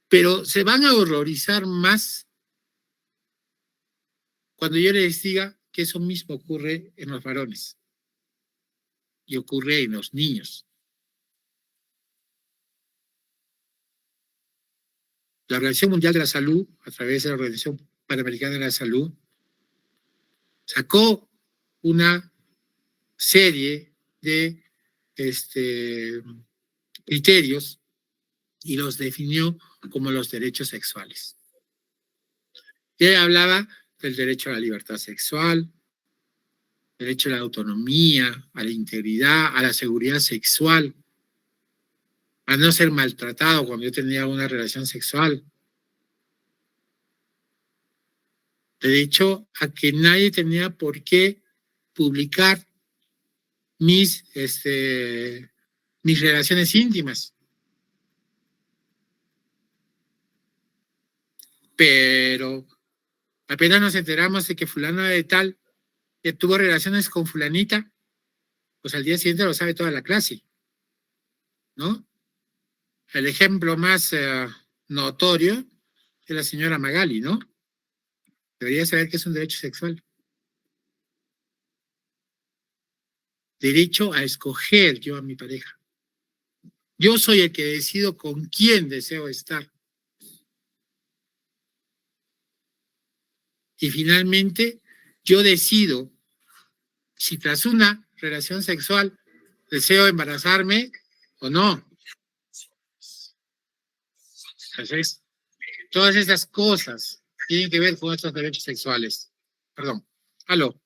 Pero se van a horrorizar más cuando yo les diga que eso mismo ocurre en los varones y ocurre en los niños. La Organización Mundial de la Salud, a través de la Organización Panamericana de la Salud, sacó una serie de criterios y los definió como los derechos sexuales. Y ella hablaba del derecho a la libertad sexual, derecho a la autonomía, a la integridad, a la seguridad sexual, a no ser maltratado cuando yo tenía una relación sexual. Derecho a que nadie tenía por qué publicar mis relaciones íntimas. Pero apenas nos enteramos de que fulano de tal que tuvo relaciones con fulanita, pues al día siguiente lo sabe toda la clase, ¿no? El ejemplo más notorio es la señora Magali, ¿no? Debería saber que es un derecho sexual. Derecho a escoger yo a mi pareja. Yo soy el que decido con quién deseo estar. Y finalmente, yo decido si tras una relación sexual deseo embarazarme o no. Entonces, todas esas cosas tienen que ver con estos derechos sexuales. Perdón. Aló.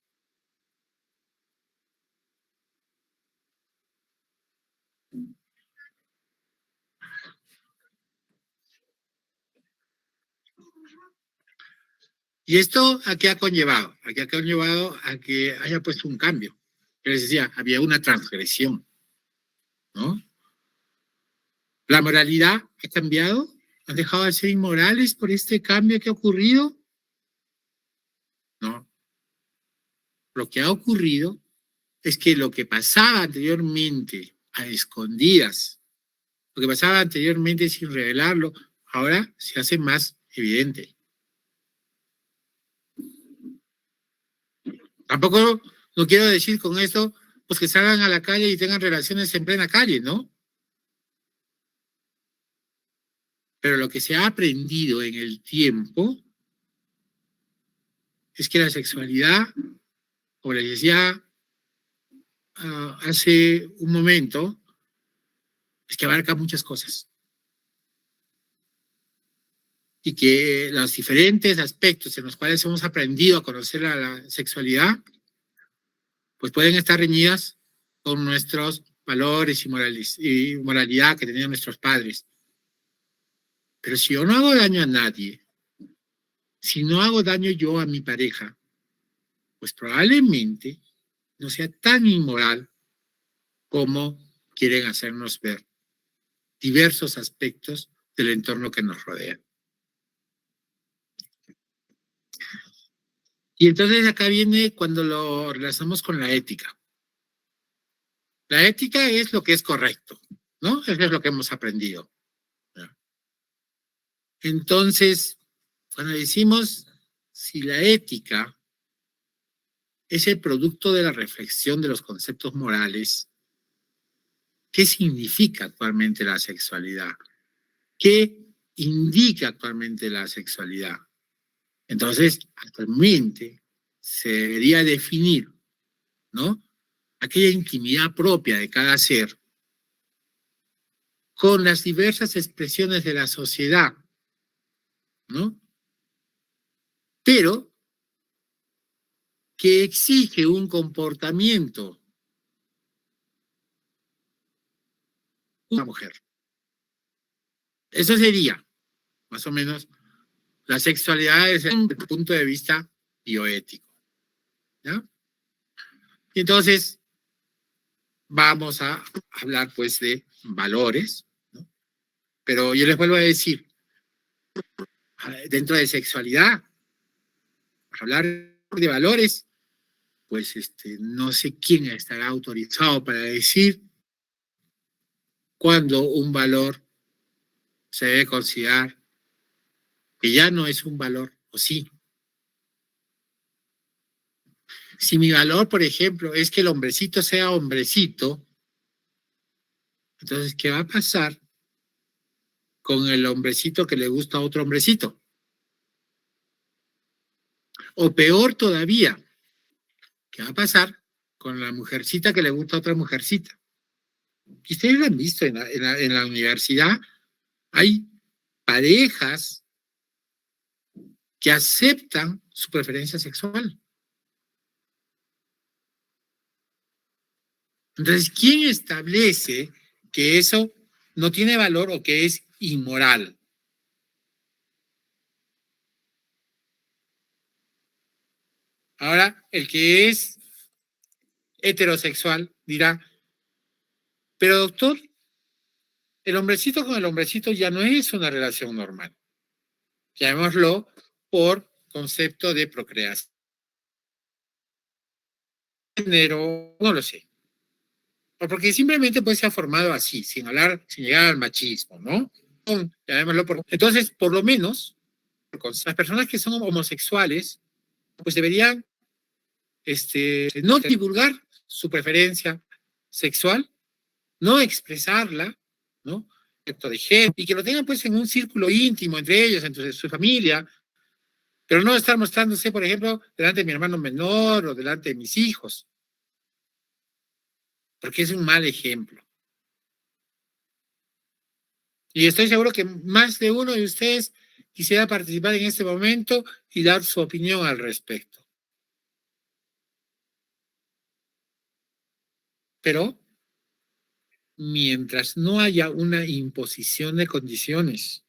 ¿Y esto a qué ha conllevado? ¿A qué ha conllevado? A que haya puesto un cambio. Yo les decía, había una transgresión, ¿no? ¿La moralidad ha cambiado? ¿Han dejado de ser inmorales por este cambio que ha ocurrido? No. Lo que ha ocurrido es que lo que pasaba anteriormente a escondidas, lo que pasaba anteriormente sin revelarlo, ahora se hace más evidente. Tampoco no quiero decir con esto pues que salgan a la calle y tengan relaciones en plena calle, ¿no? Pero lo que se ha aprendido en el tiempo es que la sexualidad, como les decía hace un momento, es que abarca muchas cosas. Y que los diferentes aspectos en los cuales hemos aprendido a conocer a la sexualidad, pues pueden estar reñidas con nuestros valores y moralidad que tenían nuestros padres. Pero si yo no hago daño a nadie, si no hago daño yo a mi pareja, pues probablemente no sea tan inmoral como quieren hacernos ver diversos aspectos del entorno que nos rodea. Y entonces acá viene cuando lo relacionamos con la ética. La ética es lo que es correcto, ¿no? Eso es lo que hemos aprendido. Entonces, cuando decimos si la ética es el producto de la reflexión de los conceptos morales, ¿qué significa actualmente la sexualidad? ¿Qué indica actualmente la sexualidad? Entonces, actualmente se debería definir, ¿no?, aquella intimidad propia de cada ser con las diversas expresiones de la sociedad, ¿no?, pero que exige un comportamiento una mujer. Eso sería, más o menos, la sexualidad desde el punto de vista bioético, ¿ya? Y entonces, vamos a hablar, pues, de valores, ¿no? Pero yo les vuelvo a decir, dentro de sexualidad, hablar de valores, pues, no sé quién estará autorizado para decir cuándo un valor se debe considerar que ya no es un valor, o sí. Si mi valor, por ejemplo, es que el hombrecito sea hombrecito, entonces, ¿qué va a pasar con el hombrecito que le gusta a otro hombrecito? O peor todavía, ¿qué va a pasar con la mujercita que le gusta a otra mujercita? Y ustedes lo han visto en la universidad, hay parejas que aceptan su preferencia sexual. Entonces, ¿quién establece que eso no tiene valor o que es inmoral? Ahora, el que es heterosexual dirá, pero doctor, el hombrecito con el hombrecito ya no es una relación normal. Llamémoslo por concepto de procreación. Género, no lo sé. O porque simplemente pues se ha formado así, sin hablar, sin llegar al machismo, ¿no? Llamémoslo por... Entonces, por lo menos, las personas que son homosexuales, pues deberían no divulgar su preferencia sexual, no expresarla, ¿no?, de género, y que lo tengan pues en un círculo íntimo entre ellos, entre su familia, pero no estar mostrándose, por ejemplo, delante de mi hermano menor o delante de mis hijos, porque es un mal ejemplo. Y estoy seguro que más de uno de ustedes quisiera participar en este momento y dar su opinión al respecto. Pero mientras no haya una imposición de condiciones,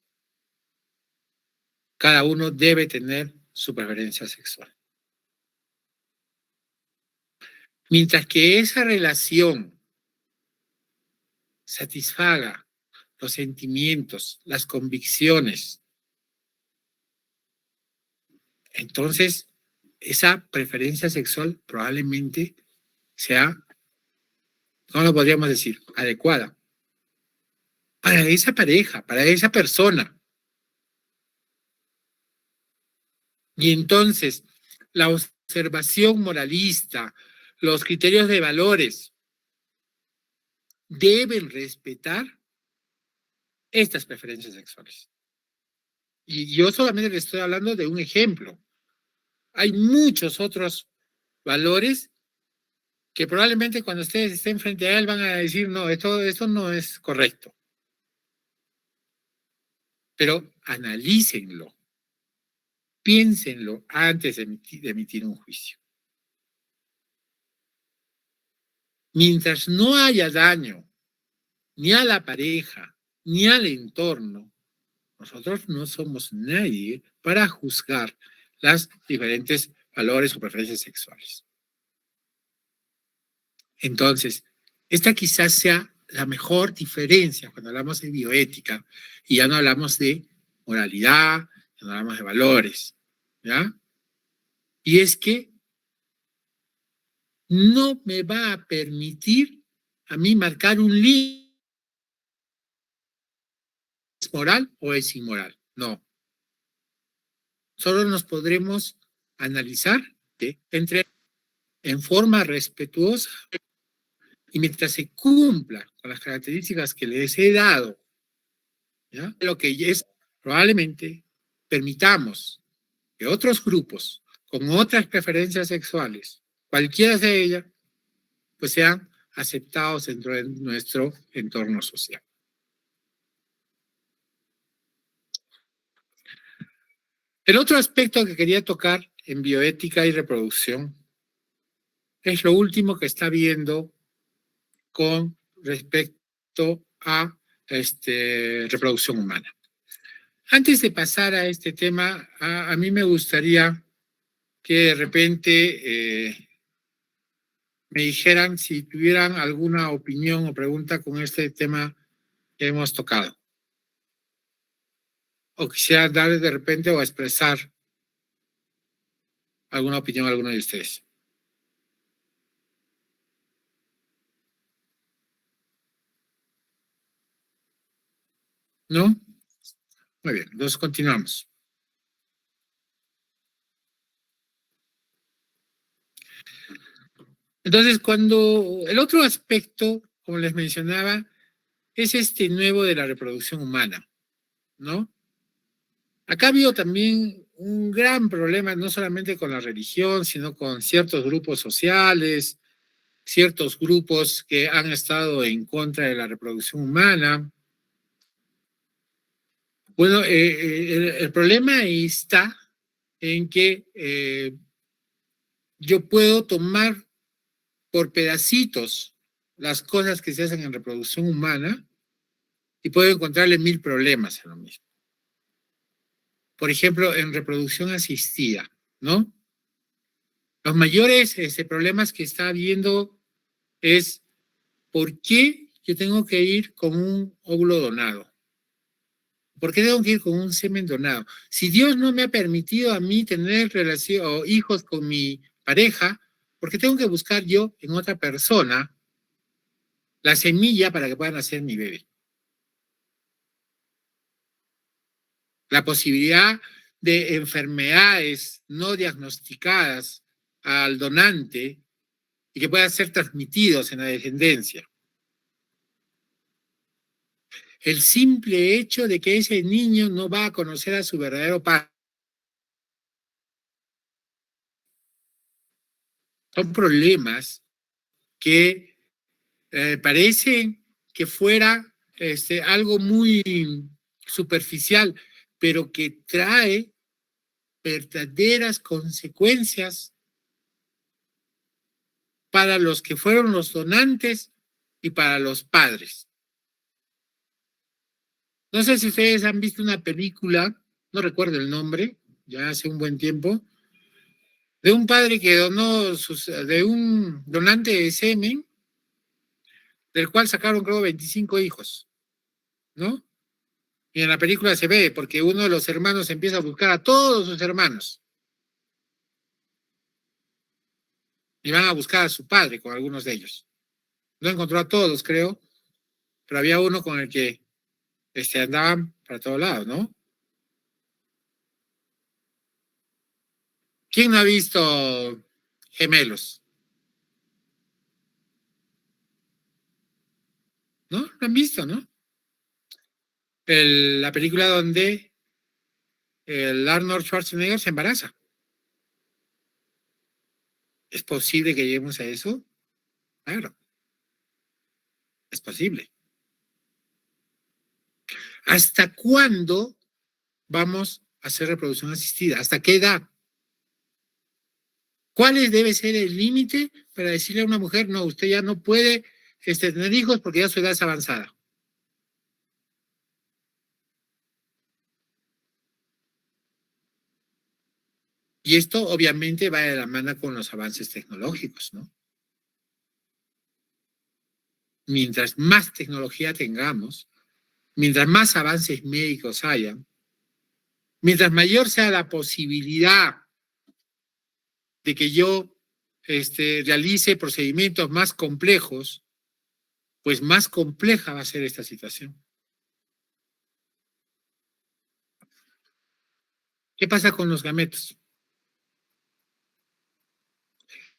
cada uno debe tener su preferencia sexual. Mientras que esa relación satisfaga los sentimientos, las convicciones, entonces esa preferencia sexual probablemente sea, ¿cómo lo podríamos decir?, adecuada para esa pareja, para esa persona. Y entonces la observación moralista, los criterios de valores deben respetar estas preferencias sexuales. Y yo solamente les estoy hablando de un ejemplo. Hay muchos otros valores que probablemente cuando ustedes estén frente a él van a decir, no, esto no es correcto. Pero analícenlo, piénsenlo antes de emitir un juicio. Mientras no haya daño ni a la pareja, ni al entorno, nosotros no somos nadie para juzgar las diferentes valores o preferencias sexuales. Entonces, esta quizás sea la mejor diferencia cuando hablamos de bioética y ya no hablamos de moralidad, ya no hablamos de valores, ¿ya? Y es que no me va a permitir a mí marcar un límite. ¿Es moral o es inmoral? No. Solo nos podremos analizar en forma respetuosa y mientras se cumpla con las características que les he dado, ¿ya?, lo que es probablemente permitamos que otros grupos con otras preferencias sexuales, cualquiera de ellas, pues sean aceptados dentro de nuestro entorno social. El otro aspecto que quería tocar en bioética y reproducción es lo último que está viendo con respecto a reproducción humana. Antes de pasar a este tema, a mí me gustaría que de repente me dijeran si tuvieran alguna opinión o pregunta con este tema que hemos tocado. O quisiera dar de repente o expresar alguna opinión a alguno de ustedes. ¿No? Muy bien, entonces continuamos. Entonces, cuando el otro aspecto, como les mencionaba, es este nuevo de la reproducción humana, ¿no? Acá ha habido también un gran problema, no solamente con la religión, sino con ciertos grupos sociales, ciertos grupos que han estado en contra de la reproducción humana. Bueno, el problema está en que yo puedo tomar por pedacitos las cosas que se hacen en reproducción humana y puedo encontrarle 1000 problemas a lo mismo. Por ejemplo, en reproducción asistida, ¿no? Los mayores problemas que está habiendo es ¿por qué yo tengo que ir con un óvulo donado? ¿Por qué tengo que ir con un semen donado? Si Dios no me ha permitido a mí tener relación o hijos con mi pareja, ¿por qué tengo que buscar yo en otra persona la semilla para que pueda nacer mi bebé? La posibilidad de enfermedades no diagnosticadas al donante y que puedan ser transmitidos en la descendencia. El simple hecho de que ese niño no va a conocer a su verdadero padre. Son problemas que parecen que fuera algo muy superficial, pero que trae verdaderas consecuencias para los que fueron los donantes y para los padres. No sé si ustedes han visto una película, no recuerdo el nombre, ya hace un buen tiempo, de un padre que donó de un donante de semen, del cual sacaron creo 25 hijos, ¿no? Y en la película se ve, porque uno de los hermanos empieza a buscar a todos sus hermanos. Y van a buscar a su padre con algunos de ellos. No encontró a todos, creo, pero había uno con el que andaban para todos lados, ¿no? ¿Quién no ha visto Gemelos? ¿No? ¿Lo han visto, no? La película donde el Arnold Schwarzenegger se embaraza. ¿Es posible que lleguemos a eso? Claro. Es posible. ¿Hasta cuándo vamos a hacer reproducción asistida? ¿Hasta qué edad? ¿Cuál debe ser el límite para decirle a una mujer, no, usted ya no puede tener hijos porque ya su edad es avanzada? Y esto obviamente va de la mano con los avances tecnológicos, ¿no? Mientras más tecnología tengamos, mientras más avances médicos hayan, mientras mayor sea la posibilidad de que yo realice procedimientos más complejos, pues más compleja va a ser esta situación. ¿Qué pasa con los gametos?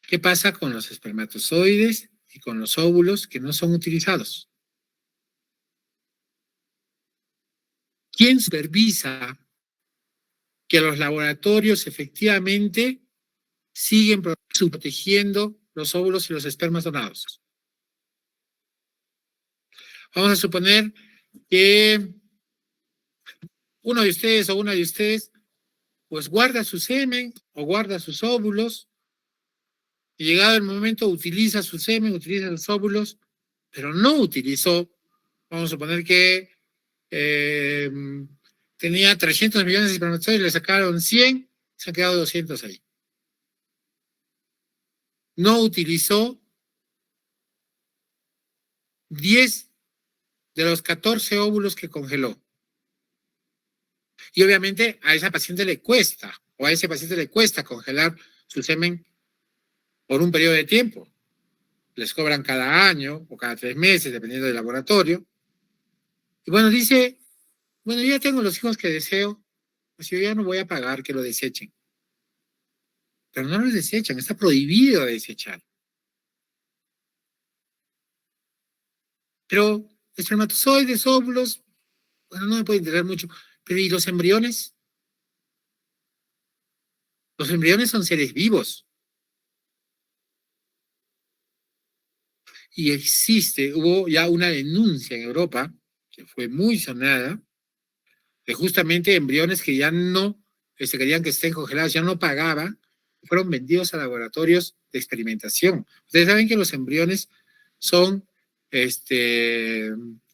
¿Qué pasa con los espermatozoides y con los óvulos que no son utilizados? ¿Quién supervisa que los laboratorios efectivamente siguen protegiendo los óvulos y los espermas donados. Vamos a suponer que uno de ustedes o una de ustedes pues guarda su semen o guarda sus óvulos y llegado el momento utiliza su semen, utiliza los óvulos, pero no utilizó, vamos a suponer que tenía 300 millones de espermatozoides, le sacaron 100, se han quedado 200 ahí. No utilizó 10 de los 14 óvulos que congeló. Y obviamente a esa paciente le cuesta, o a ese paciente le cuesta congelar su semen por un periodo de tiempo. Les cobran cada año o cada 3 meses, dependiendo del laboratorio. Y bueno, dice, bueno, ya tengo los hijos que deseo, pues yo ya no voy a pagar que lo desechen. Pero no los desechan, está prohibido desechar. Pero espermatozoides, óvulos, bueno, no me puede interesar mucho. Pero ¿y los embriones? Los embriones son seres vivos. Y hubo ya una denuncia en Europa, que fue muy sonada, de justamente embriones que ya no querían que estén congelados, ya no pagaban, fueron vendidos a laboratorios de experimentación. Ustedes saben que los embriones son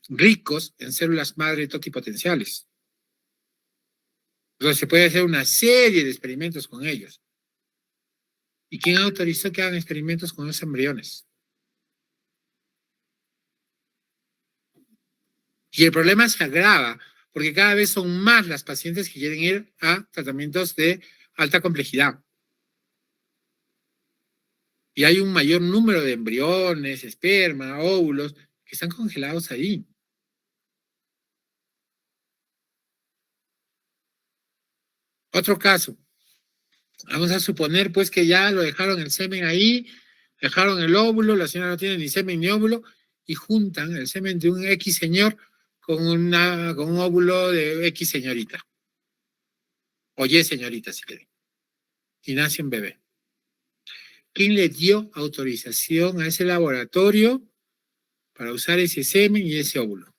ricos en células madre totipotenciales. Entonces se puede hacer una serie de experimentos con ellos. ¿Y quién autorizó que hagan experimentos con esos embriones? Y el problema se agrava, porque cada vez son más las pacientes que quieren ir a tratamientos de alta complejidad. Y hay un mayor número de embriones, esperma, óvulos, que están congelados ahí. Otro caso. Vamos a suponer pues que ya lo dejaron el semen ahí, dejaron el óvulo, la señora no tiene ni semen ni óvulo, y juntan el semen de un X señor con un óvulo de X señorita. O Y señorita, si quieren. Y nace un bebé. ¿Quién le dio autorización a ese laboratorio para usar ese semen y ese óvulo?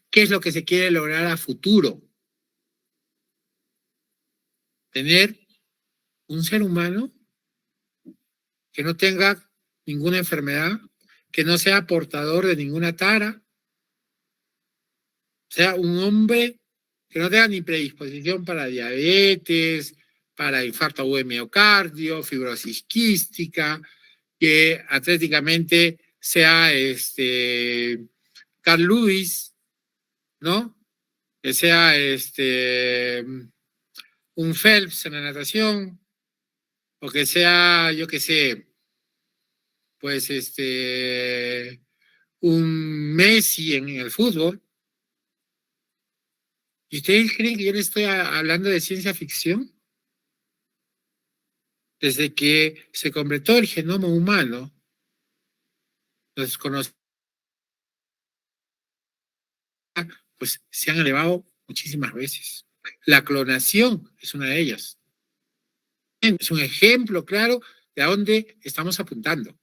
¿Qué es lo que se quiere lograr a futuro? Tener un ser humano que no tenga ninguna enfermedad, que no sea portador de ninguna tara, o sea, un hombre que no tenga ni predisposición para diabetes, para infarto agudo de miocardio, fibrosis quística, que atléticamente sea Carl Lewis, ¿no? Que sea un Phelps en la natación, o que sea, yo qué sé, pues un Messi en el fútbol. ¿Y ustedes creen que yo les estoy hablando de ciencia ficción? Desde que se completó el genoma humano, los conocimientos pues se han elevado muchísimas veces. La clonación es una de ellas. Es un ejemplo claro de a dónde estamos apuntando.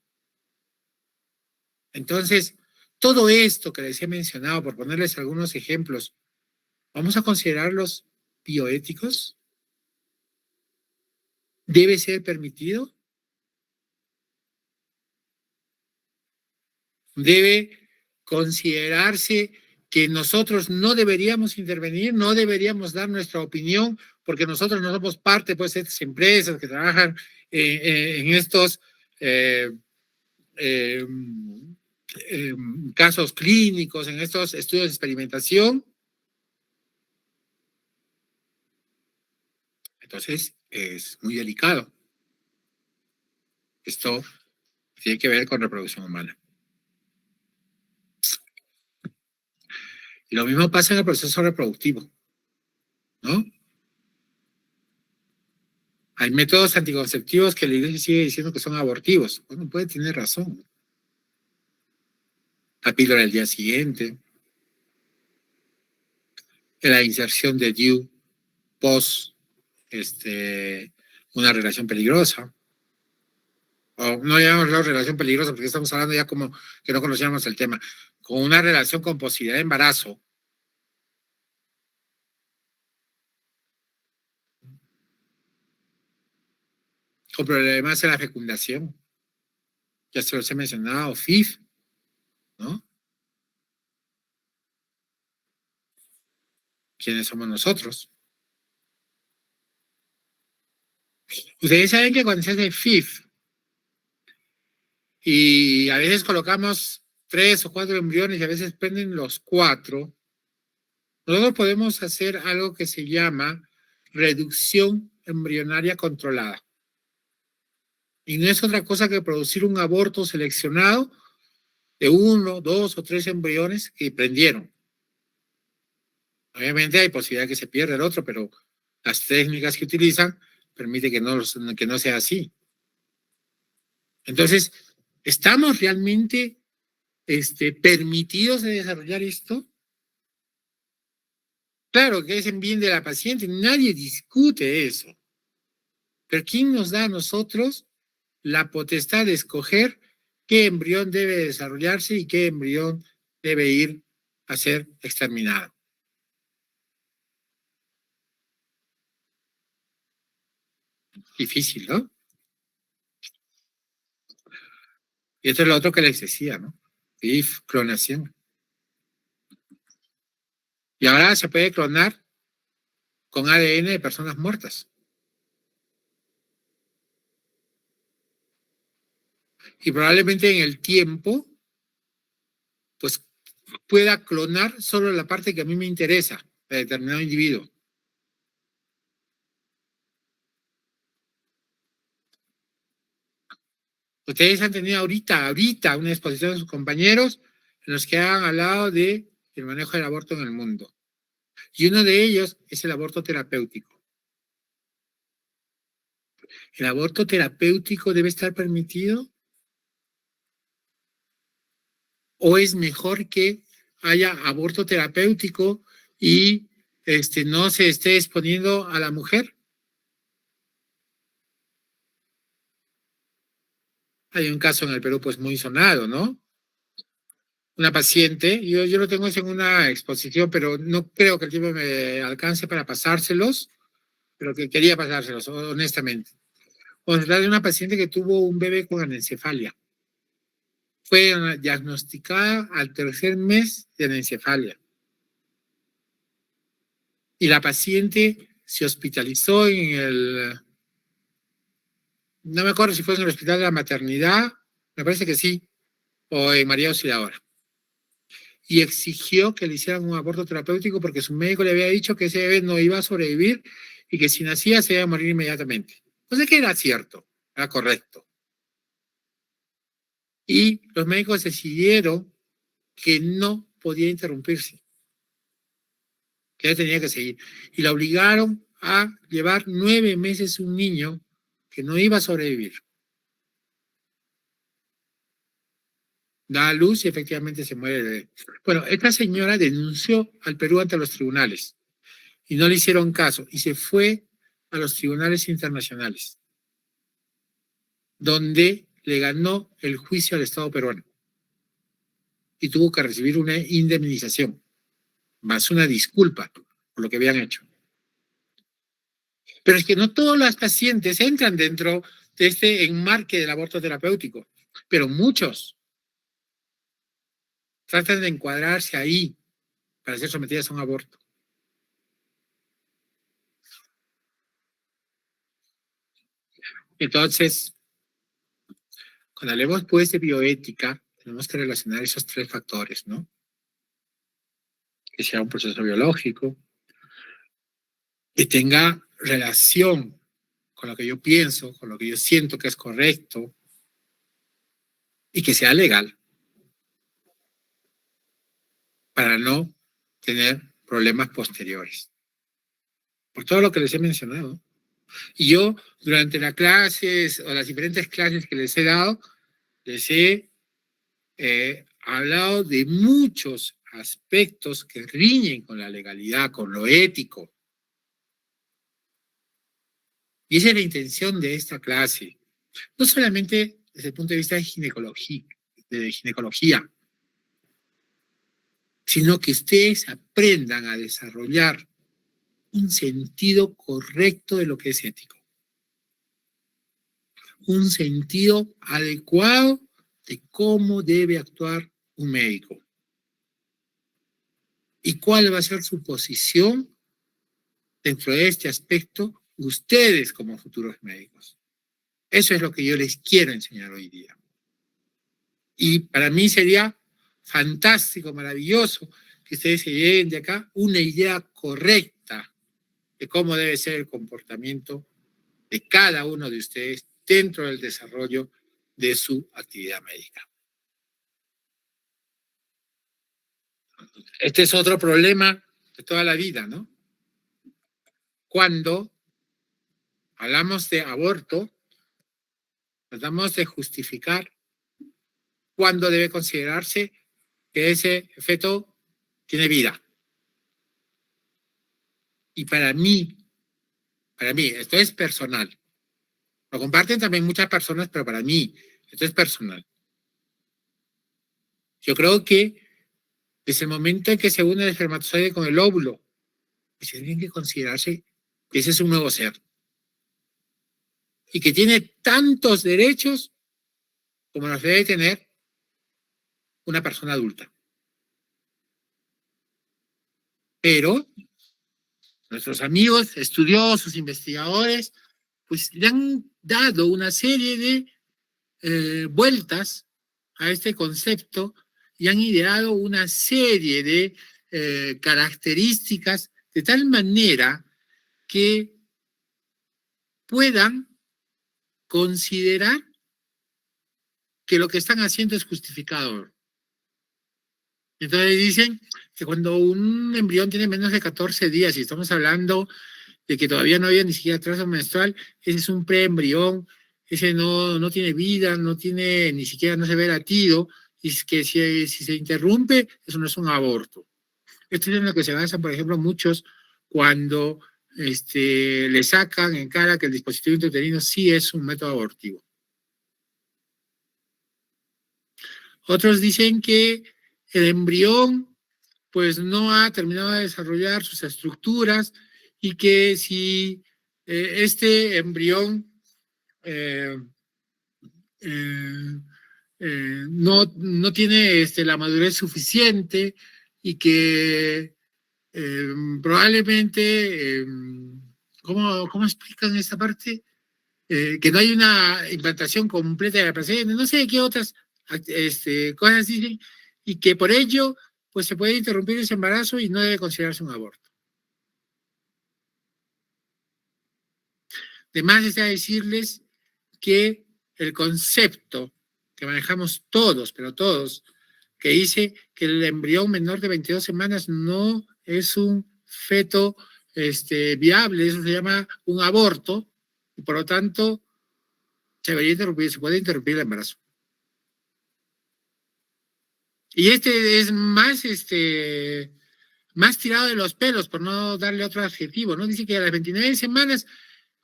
Entonces, todo esto que les he mencionado, por ponerles algunos ejemplos, ¿vamos a considerarlos bioéticos? ¿Debe ser permitido? ¿Debe considerarse que nosotros no deberíamos intervenir, no deberíamos dar nuestra opinión, porque nosotros no somos parte pues, de estas empresas que trabajan en estos casos clínicos, en estos estudios de experimentación? Entonces, es muy delicado. Esto tiene que ver con reproducción humana. Y lo mismo pasa en el proceso reproductivo, ¿no? Hay métodos anticonceptivos que la iglesia sigue diciendo que son abortivos. Bueno, puede tener razón. la píldora del día siguiente, la inserción de DIU post una relación peligrosa. O no llamamos la relación peligrosa porque estamos hablando ya como que no conocíamos el tema, con una relación con posibilidad de embarazo. Con problemas en la fecundación. Ya se los he mencionado, FIF, ¿no? ¿Quiénes somos nosotros? Ustedes saben que cuando se hace FIF y a veces colocamos 3 o 4 embriones y a veces prenden los 4, nosotros podemos hacer algo que se llama reducción embrionaria controlada. Y no es otra cosa que producir un aborto seleccionado de 1, 2 o 3 embriones que prendieron. Obviamente hay posibilidad que se pierda el otro, pero las técnicas que utilizan permiten que no sea así. Entonces, ¿estamos realmente permitidos de desarrollar esto? Claro que es en bien de la paciente, nadie discute eso. Pero ¿quién nos da a nosotros la potestad de escoger qué embrión debe desarrollarse y qué embrión debe ir a ser exterminado? Difícil, ¿no? Y esto es lo otro que les decía, ¿no? FIF, clonación. Y ahora se puede clonar con ADN de personas muertas. Y probablemente en el tiempo, pues pueda clonar solo la parte que a mí me interesa, de determinado individuo. Ustedes han tenido ahorita una exposición de sus compañeros en los que han hablado de el manejo del aborto en el mundo. Y uno de ellos es el aborto terapéutico. ¿El aborto terapéutico debe estar permitido? ¿O es mejor que haya aborto terapéutico y no se esté exponiendo a la mujer? Hay un caso en el Perú pues muy sonado, ¿no? Una paciente, yo lo tengo en una exposición, pero no creo que el tiempo me alcance para pasárselos, pero que quería pasárselos, honestamente. Vamos a hablar de una paciente que tuvo un bebé con anencefalia. Fue diagnosticada al 3er mes de anencefalia. Y la paciente se hospitalizó no me acuerdo si fue en el Hospital de la Maternidad, me parece que sí, o en María Auxiliadora. Y exigió que le hicieran un aborto terapéutico porque su médico le había dicho que ese bebé no iba a sobrevivir y que si nacía se iba a morir inmediatamente. Entonces, que era cierto, era correcto. Y los médicos decidieron que no podía interrumpirse, que ella tenía que seguir. Y la obligaron a llevar 9 meses un niño que no iba a sobrevivir. Da a luz y efectivamente se muere el bebé. Bueno, esta señora denunció al Perú ante los tribunales y no le hicieron caso y se fue a los tribunales internacionales, donde le ganó el juicio al Estado peruano y tuvo que recibir una indemnización, más una disculpa por lo que habían hecho. Pero es que no todos los pacientes entran dentro de este enmarque del aborto terapéutico, pero muchos tratan de encuadrarse ahí para ser sometidas a un aborto. Entonces, cuando hablemos pues de bioética, tenemos que relacionar esos 3 factores, ¿no? Que sea un proceso biológico, que tenga relación con lo que yo pienso, con lo que yo siento que es correcto, y que sea legal, para no tener problemas posteriores. Por todo lo que les he mencionado. Y yo, durante las clases, o las diferentes clases que les he dado, les he ha hablado de muchos aspectos que riñen con la legalidad, con lo ético. Y esa es la intención de esta clase. No solamente desde el punto de vista de ginecología, sino que ustedes aprendan a desarrollar un sentido correcto de lo que es ético. Un sentido adecuado de cómo debe actuar un médico. Y cuál va a ser su posición dentro de este aspecto, ustedes como futuros médicos. Eso es lo que yo les quiero enseñar hoy día. Y para mí sería fantástico, maravilloso, que ustedes se lleven de acá una idea correcta de cómo debe ser el comportamiento de cada uno de ustedes dentro del desarrollo de su actividad médica. Este es otro problema de toda la vida, ¿no? Cuando hablamos de aborto, tratamos de justificar cuándo debe considerarse que ese feto tiene vida. Y para mí, esto es personal. Lo comparten también muchas personas, pero para mí, esto es personal. Yo creo que desde el momento en que se une el espermatozoide con el óvulo, pues tiene que considerarse que ese es un nuevo ser. Y que tiene tantos derechos como los debe tener una persona adulta. Pero nuestros amigos, estudiosos, investigadores, pues le han dado una serie de vueltas a este concepto y han ideado una serie de características de tal manera que puedan considerar que lo que están haciendo es justificado. Entonces dicen que cuando un embrión tiene menos de 14 días, y estamos hablando de que todavía no había ni siquiera trazo menstrual, ese es un preembrión, ese no tiene vida, no tiene, ni siquiera no se ve latido, y es que si se interrumpe, eso no es un aborto. Esto es en lo que se basan, por ejemplo, muchos cuando le sacan en cara que el dispositivo intrauterino sí es un método abortivo. Otros dicen que el embrión pues no ha terminado de desarrollar sus estructuras y que si este embrión no tiene la madurez suficiente y que probablemente, ¿cómo explican esta parte? Que no hay una implantación completa de la placenta, no sé qué otras cosas dicen, y que por ello pues se puede interrumpir ese embarazo y no debe considerarse un aborto. Además está decirles que el concepto que manejamos todos, pero todos, que dice que el embrión menor de 22 semanas no es un feto viable, eso se llama un aborto, y por lo tanto se puede interrumpir el embarazo. Y es más tirado de los pelos, por no darle otro adjetivo, ¿no? Dice que a las 29 semanas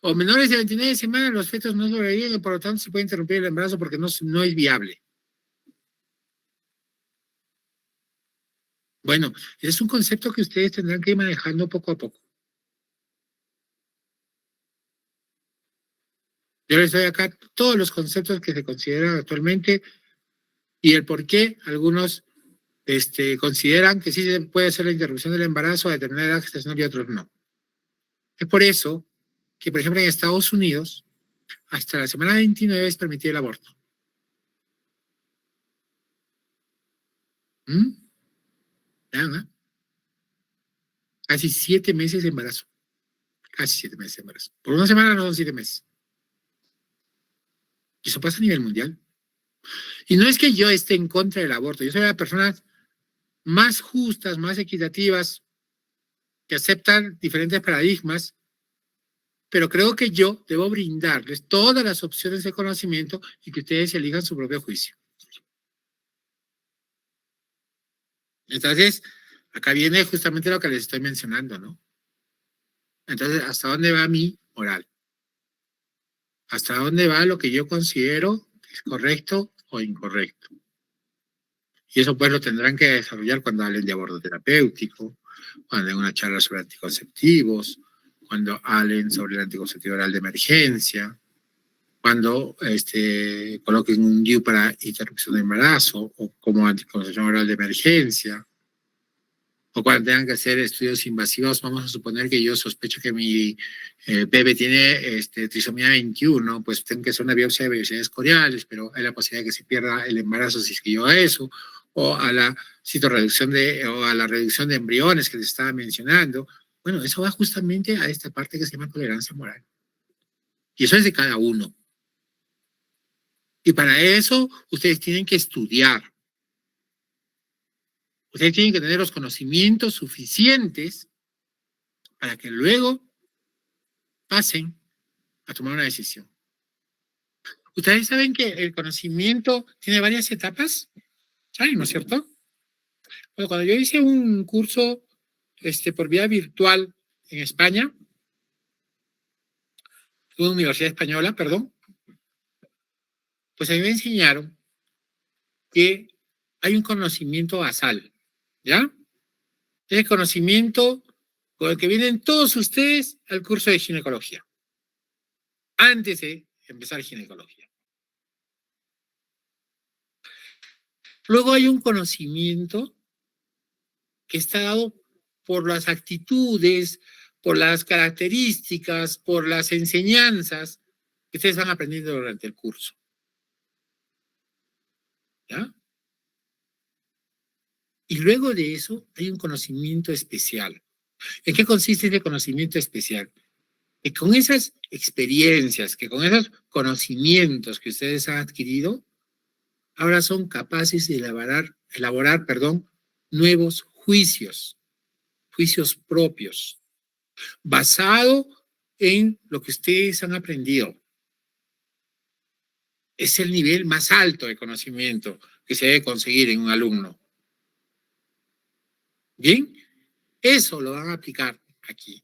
o menores de 29 semanas los fetos no sobreviven y por lo tanto se puede interrumpir el embarazo porque no es viable. Bueno, es un concepto que ustedes tendrán que ir manejando poco a poco. Yo les doy acá todos los conceptos que se consideran actualmente y el por qué algunos consideran que sí se puede hacer la interrupción del embarazo a determinada edad gestacional y otros no. Es por eso que, por ejemplo, en Estados Unidos, hasta la semana 29 es permitido el aborto. Nada. Casi 7 meses de embarazo. Casi 7 meses de embarazo. Por una semana no son 7 meses. Y eso pasa a nivel mundial. Y no es que yo esté en contra del aborto. Yo soy de las personas más justas, más equitativas, que aceptan diferentes paradigmas, pero creo que yo debo brindarles todas las opciones de conocimiento y que ustedes elijan su propio juicio. Entonces, acá viene justamente lo que les estoy mencionando, ¿no? Entonces, ¿hasta dónde va mi moral? ¿Hasta dónde va lo que yo considero que es correcto o incorrecto? Y eso pues lo tendrán que desarrollar cuando hablen de aborto terapéutico, cuando den una charla sobre anticonceptivos, cuando hablen sobre el anticonceptivo oral de emergencia, cuando coloquen un DIU para interrupción de embarazo o como anticoncepción oral de emergencia, o cuando tengan que hacer estudios invasivos. Vamos a suponer que yo sospecho que mi bebé tiene trisomía 21, pues tengo que hacer una biopsia de vellosidades coriales, pero hay la posibilidad de que se pierda el embarazo si es que yo hago eso, o a la citorreducción o a la reducción de embriones que les estaba mencionando. Bueno, eso va justamente a esta parte que se llama tolerancia moral. Y eso es de cada uno. Y para eso ustedes tienen que estudiar. Ustedes tienen que tener los conocimientos suficientes para que luego pasen a tomar una decisión. Ustedes saben que el conocimiento tiene varias etapas, ¿saben, no es cierto? Bueno, cuando yo hice un curso por vía virtual en España, una universidad española, perdón, pues a mí me enseñaron que hay un conocimiento basal, ¿ya? Ese conocimiento con el que vienen todos ustedes al curso de ginecología, antes de empezar ginecología. Luego hay un conocimiento que está dado por las actitudes, por las características, por las enseñanzas que ustedes van aprendiendo durante el curso. ¿Ya? Y luego de eso hay un conocimiento especial. ¿En qué consiste ese conocimiento especial? Que con esas experiencias, que con esos conocimientos que ustedes han adquirido, ahora son capaces de elaborar, nuevos juicios propios, basado en lo que ustedes han aprendido. Es el nivel más alto de conocimiento que se debe conseguir en un alumno. ¿Bien? Eso lo van a aplicar aquí.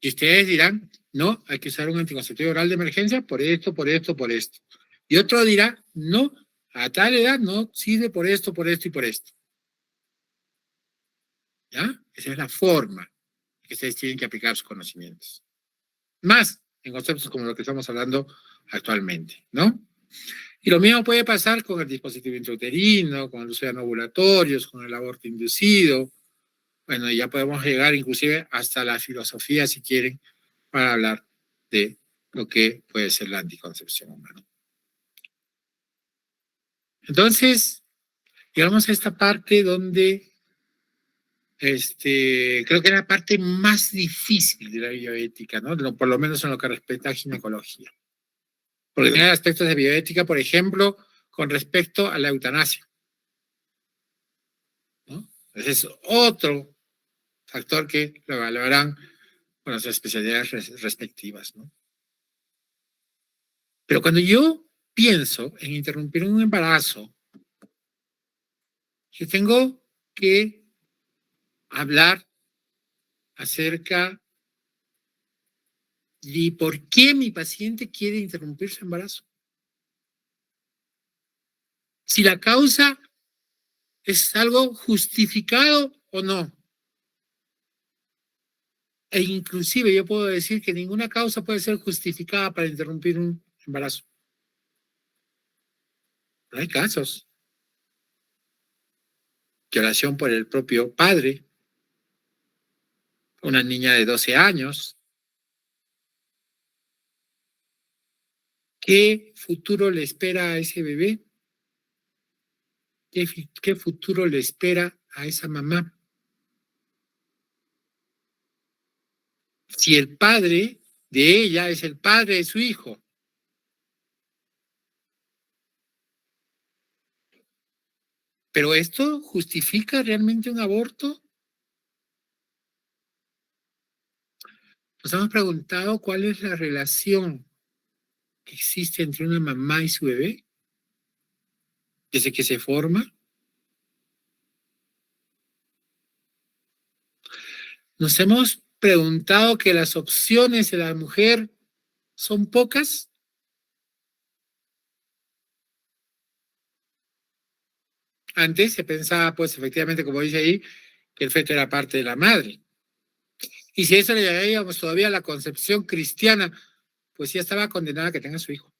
Y ustedes dirán, no, hay que usar un anticonceptivo oral de emergencia por esto, por esto, por esto. Y otro dirá, no, a tal edad no sirve por esto y por esto. ¿Ya? Esa es la forma que ustedes tienen que aplicar sus conocimientos. Más en conceptos como lo que estamos hablando actualmente, ¿no? Y lo mismo puede pasar con el dispositivo intrauterino, con el uso de anovulatorios, con el aborto inducido. Bueno, ya podemos llegar inclusive hasta la filosofía, si quieren, para hablar de lo que puede ser la anticoncepción humana. Entonces, llegamos a esta parte donde creo que es la parte más difícil de la bioética, ¿no? Por lo menos en lo que respecta a ginecología. Porque tiene aspectos de bioética, por ejemplo, con respecto a la eutanasia, ¿no? Ese es otro factor que lo evaluarán con las especialidades respectivas, ¿no? Pero cuando yo pienso en interrumpir un embarazo, yo tengo que hablar acerca de por qué mi paciente quiere interrumpir su embarazo. Si la causa es algo justificado o no. E inclusive yo puedo decir que ninguna causa puede ser justificada para interrumpir un embarazo. Pero hay casos. Violación por el propio padre. Una niña de 12 años. ¿Qué futuro le espera a ese bebé? ¿Qué futuro le espera a esa mamá? Si el padre de ella es el padre de su hijo. ¿Pero esto justifica realmente un aborto? Nos hemos preguntado cuál es la relación que existe entre una mamá y su bebé desde que se forma. Nos hemos preguntado que las opciones de la mujer son pocas. Antes se pensaba, pues efectivamente, como dice ahí, que el feto era parte de la madre. Y si a eso le añadíamos todavía la concepción cristiana, pues ya estaba condenada a que tenga su hijo.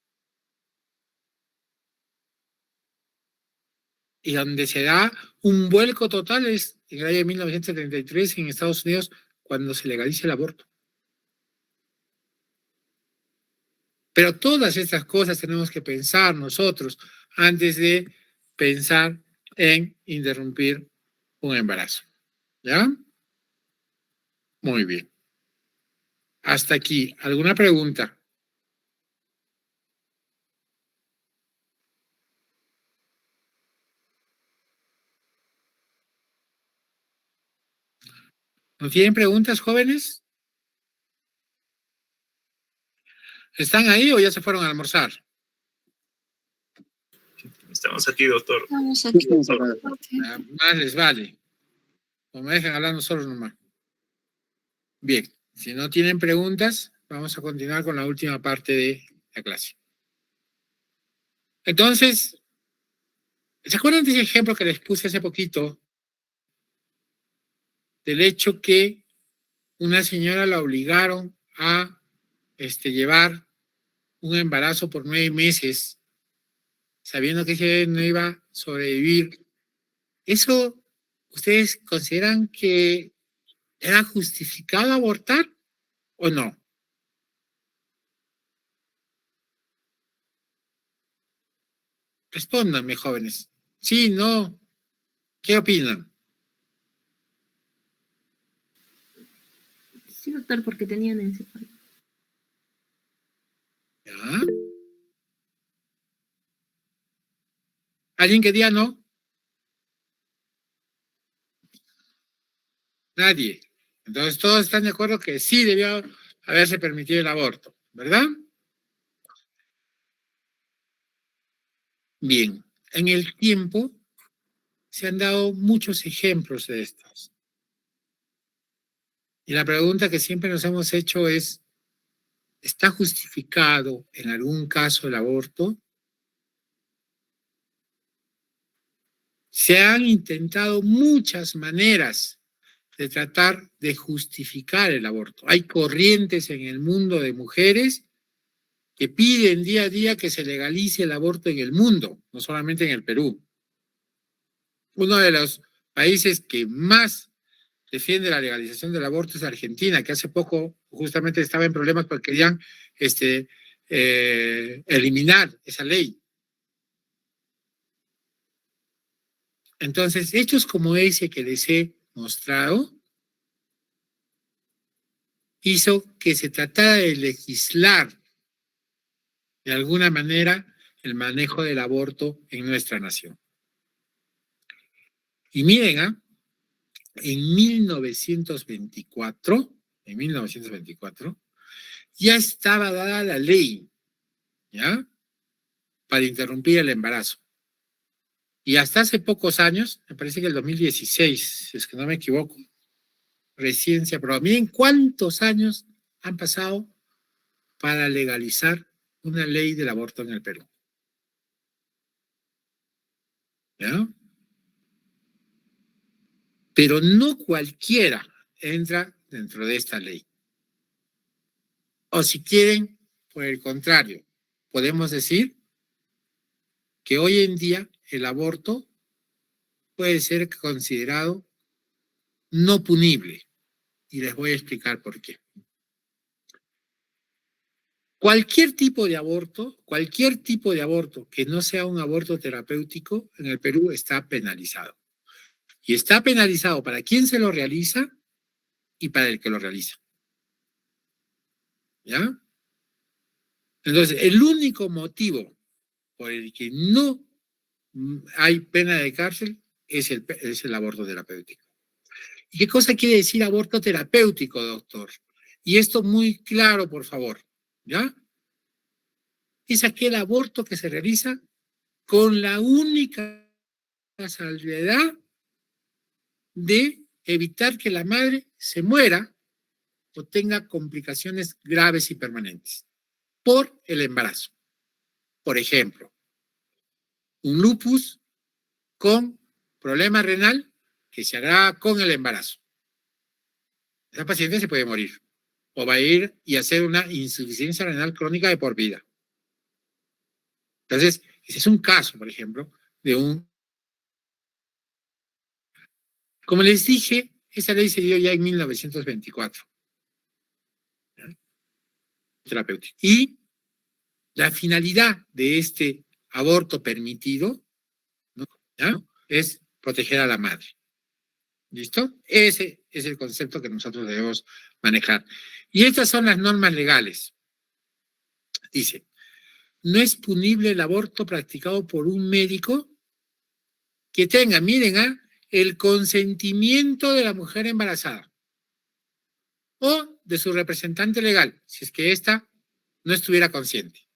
Y donde se da un vuelco total es en el año de 1973 en Estados Unidos, cuando se legaliza el aborto. Pero todas estas cosas tenemos que pensar nosotros antes de pensar en interrumpir un embarazo. ¿Ya? Muy bien. Hasta aquí. ¿Alguna pregunta? ¿No tienen preguntas, jóvenes? ¿Están ahí o ya se fueron a almorzar? Estamos aquí, doctor. Estamos aquí. Más les vale. O me dejan hablando solos nomás. Bien, si no tienen preguntas, vamos a continuar con la última parte de la clase. Entonces, ¿se acuerdan de ese ejemplo que les puse hace poquito? Del hecho que una señora la obligaron a llevar un embarazo por 9 meses, sabiendo que ese no iba a sobrevivir. ¿Eso ustedes consideran que era justificado abortar o no? Respóndanme, jóvenes. Sí, no. ¿Qué opinan? Sí, doctor, porque tenían encefalo. ¿Ya? ¿Alguien que diga no? Nadie. Entonces todos están de acuerdo que sí debió haberse permitido el aborto, ¿verdad? Bien. En el tiempo se han dado muchos ejemplos de estos. Y la pregunta que siempre nos hemos hecho es, ¿está justificado en algún caso el aborto? Se han intentado muchas maneras de tratar de justificar el aborto. Hay corrientes en el mundo de mujeres que piden día a día que se legalice el aborto en el mundo, no solamente en el Perú. Uno de los países que más defiende la legalización del aborto es Argentina, que hace poco justamente estaba en problemas porque querían eliminar esa ley. Entonces, hechos como ese que les he mostrado hizo que se tratara de legislar de alguna manera el manejo del aborto en nuestra nación. Y miren, en 1924, ya estaba dada la ley, ¿ya? Para interrumpir el embarazo. Y hasta hace pocos años, me parece que el 2016, si es que no me equivoco, recién se aprobó. Miren cuántos años han pasado para legalizar una ley del aborto en el Perú. ¿Ya? Pero no cualquiera entra dentro de esta ley. O si quieren, por el contrario, podemos decir que hoy en día el aborto puede ser considerado no punible. Y les voy a explicar por qué. Cualquier tipo de aborto que no sea un aborto terapéutico en el Perú está penalizado. Y está penalizado para quien se lo realiza y para el que lo realiza. ¿Ya? Entonces, el único motivo por el que no hay pena de cárcel es el aborto terapéutico. ¿Y qué cosa quiere decir aborto terapéutico, doctor? Y esto muy claro, por favor. ¿Ya? Es aquel aborto que se realiza con la única salvedad de evitar que la madre se muera o tenga complicaciones graves y permanentes por el embarazo. Por ejemplo, un lupus con problema renal que se agrava con el embarazo. Esa paciente se puede morir o va a ir y hacer una insuficiencia renal crónica de por vida. Entonces, ese es un caso, por ejemplo, de un... Como les dije, esa ley se dio ya en 1924. Terapéutico. Y la finalidad de este aborto permitido, ¿no? ¿Ya? Es proteger a la madre. ¿Listo? Ese es el concepto que nosotros debemos manejar. Y estas son las normas legales. Dice, no es punible el aborto practicado por un médico que tenga, miren, el consentimiento de la mujer embarazada o de su representante legal, si es que ésta no estuviera consciente.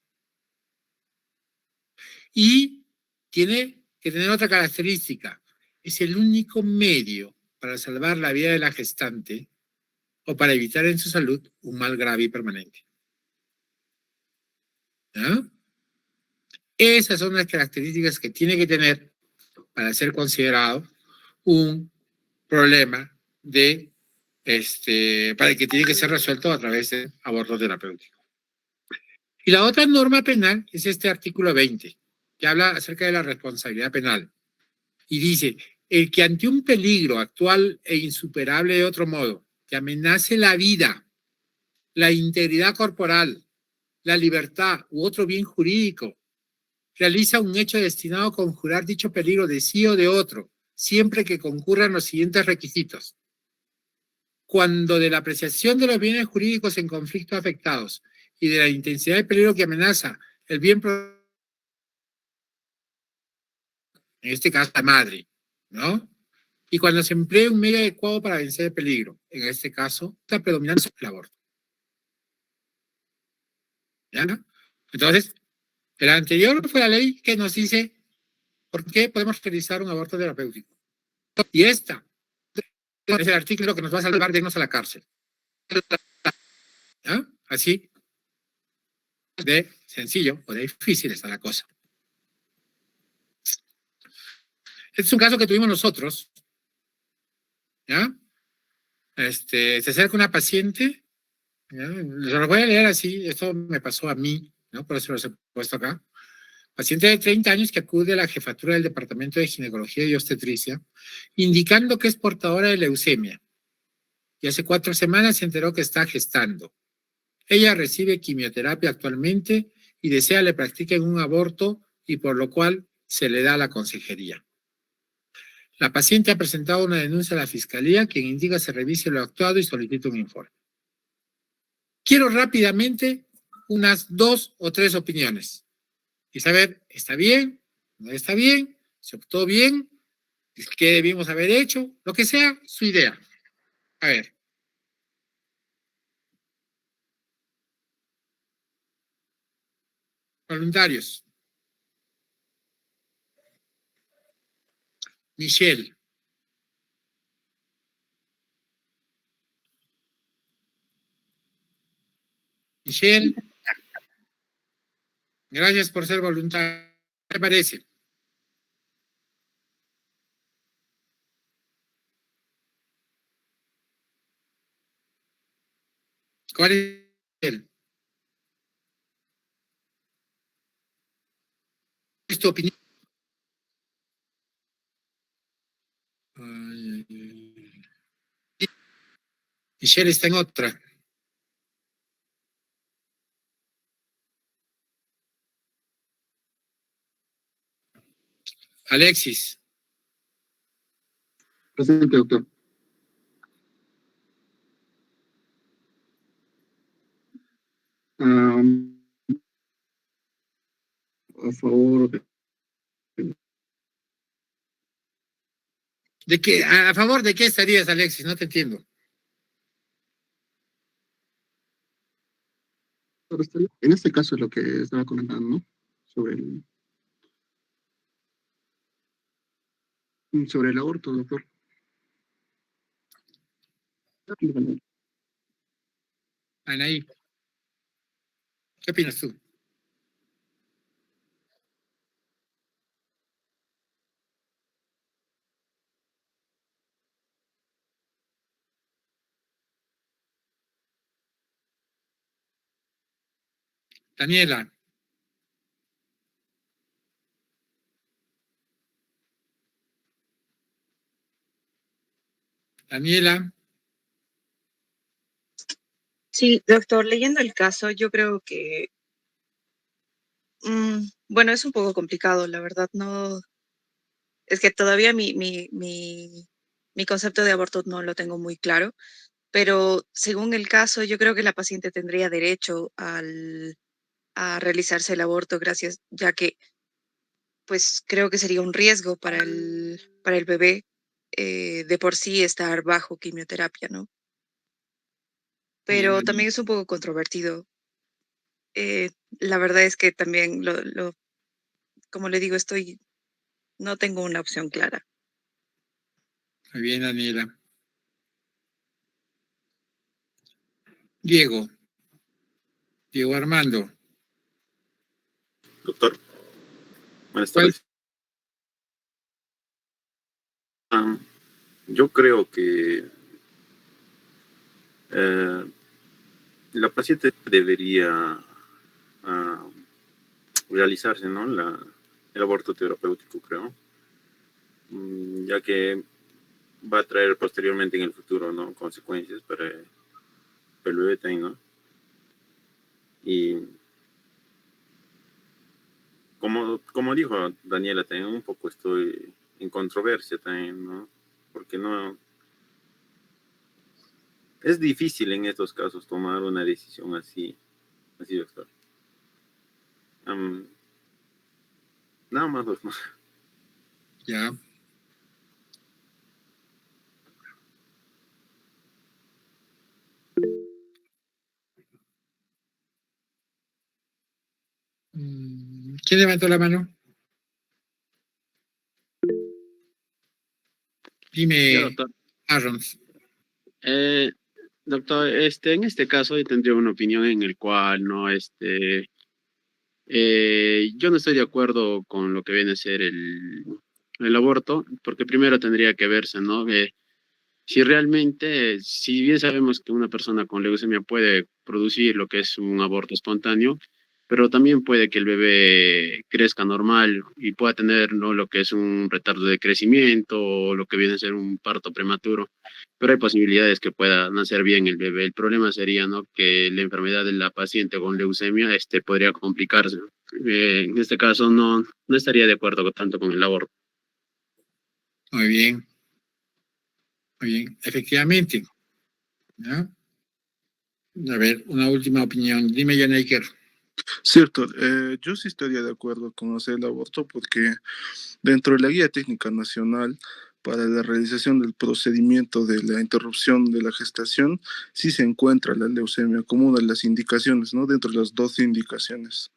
Y tiene que tener otra característica. Es el único medio para salvar la vida de la gestante o para evitar en su salud un mal grave y permanente. ¿Ah? Esas son las características que tiene que tener para ser considerado un problema de para que tiene que ser resuelto a través de aborto terapéutico. Y la otra norma penal es este artículo 20, que habla acerca de la responsabilidad penal. Y dice, el que ante un peligro actual e insuperable de otro modo, que amenace la vida, la integridad corporal, la libertad u otro bien jurídico, realiza un hecho destinado a conjurar dicho peligro de sí o de otro, siempre que concurran los siguientes requisitos. Cuando de la apreciación de los bienes jurídicos en conflicto afectados y de la intensidad del peligro que amenaza el bien, en este caso la madre, ¿no? Y cuando se emplee un medio adecuado para vencer el peligro, en este caso, está predominando el aborto. ¿Ya? Entonces, el anterior fue la ley que nos dice por qué podemos realizar un aborto terapéutico. Y esta es el artículo que nos va a salvar de irnos a la cárcel. ¿Ya? Así de sencillo o de difícil está la cosa. Este es un caso que tuvimos nosotros. ¿Ya? Se acerca una paciente, ¿ya? Lo voy a leer así, esto me pasó a mí, ¿no? Por eso lo he puesto acá. Paciente de 30 años que acude a la jefatura del Departamento de Ginecología y Obstetricia, indicando que es portadora de leucemia. Y hace 4 semanas se enteró que está gestando. Ella recibe quimioterapia actualmente y desea le practiquen un aborto y por lo cual se le da la consejería. La paciente ha presentado una denuncia a la Fiscalía, quien indica se revise lo actuado y solicita un informe. Quiero rápidamente unas 2 o 3 opiniones y saber, ¿está bien? ¿No está bien? ¿Se optó bien? ¿Qué debimos haber hecho? Lo que sea, su idea. A ver. Voluntarios. Michelle. Michelle. Gracias por ser voluntaria. ¿Qué te parece? ¿Cuál es tu opinión? Michelle está en otra. Alexis. Presente, doctor. A favor de... ¿De qué? ¿A favor de qué estarías, Alexis? No te entiendo. En este caso es lo que estaba comentando, ¿no? Sobre el aborto, doctor. Anaí, ¿qué opinas tú? Daniela. Daniela. Sí, doctor, leyendo el caso, yo creo que, bueno, es un poco complicado, la verdad, no, es que todavía mi concepto de aborto no lo tengo muy claro, pero según el caso, yo creo que la paciente tendría derecho a realizarse el aborto, gracias, ya que, pues, creo que sería un riesgo para el bebé de por sí estar bajo quimioterapia, ¿no? Bien, Pero Daniela. también es un poco controvertido. La verdad es que también como le digo, no tengo una opción clara. Muy bien, Daniela. Diego. Diego Armando. Doctor, buenas ¿Cuál? tardes. Yo creo que la paciente debería realizarse, ¿no? El aborto terapéutico, creo, ya que va a traer posteriormente en el futuro, ¿no? Consecuencias para el bebé también, ¿no? Y como dijo Daniela, también un poco estoy en controversia también, ¿no? Porque no, es difícil en estos casos tomar una decisión así, doctor. Nada más, doctor. Ya. ¿Quién levantó la mano? Dime, Ya, doctor. Arons. Doctor, en este caso yo tendría una opinión en el cual yo no estoy de acuerdo con lo que viene a ser el aborto, porque primero tendría que verse, ¿no? Si realmente, si bien sabemos que una persona con leucemia puede producir lo que es un aborto espontáneo, pero también puede que el bebé crezca normal y pueda tener, ¿no?, lo que es un retardo de crecimiento o lo que viene a ser un parto prematuro. Pero hay posibilidades que pueda nacer bien el bebé. El problema sería, ¿no?, que la enfermedad de la paciente con leucemia podría complicarse. En este caso no estaría de acuerdo tanto con el aborto. Muy bien. Muy bien. Efectivamente. ¿Ya? A ver, una última opinión. Dime, Yanniker. Cierto, yo sí estaría de acuerdo con hacer el aborto porque dentro de la Guía Técnica Nacional para la realización del procedimiento de la interrupción de la gestación, sí se encuentra la leucemia como una de las indicaciones, ¿no? Dentro de las 12 indicaciones.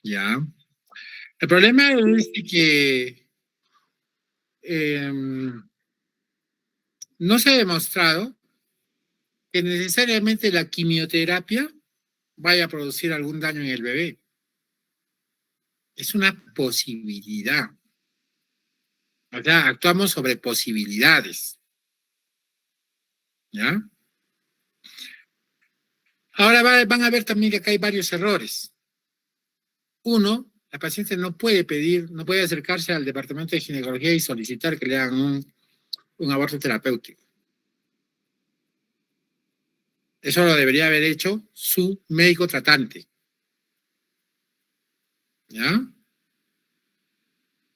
Ya. El problema es que no se ha demostrado que necesariamente la quimioterapia vaya a producir algún daño en el bebé. Es una posibilidad. O sea, actuamos sobre posibilidades. ¿Ya? Ahora van a ver también que acá hay varios errores. Uno, la paciente no puede acercarse al departamento de ginecología y solicitar que le hagan un aborto terapéutico. Eso lo debería haber hecho su médico tratante. ¿Ya?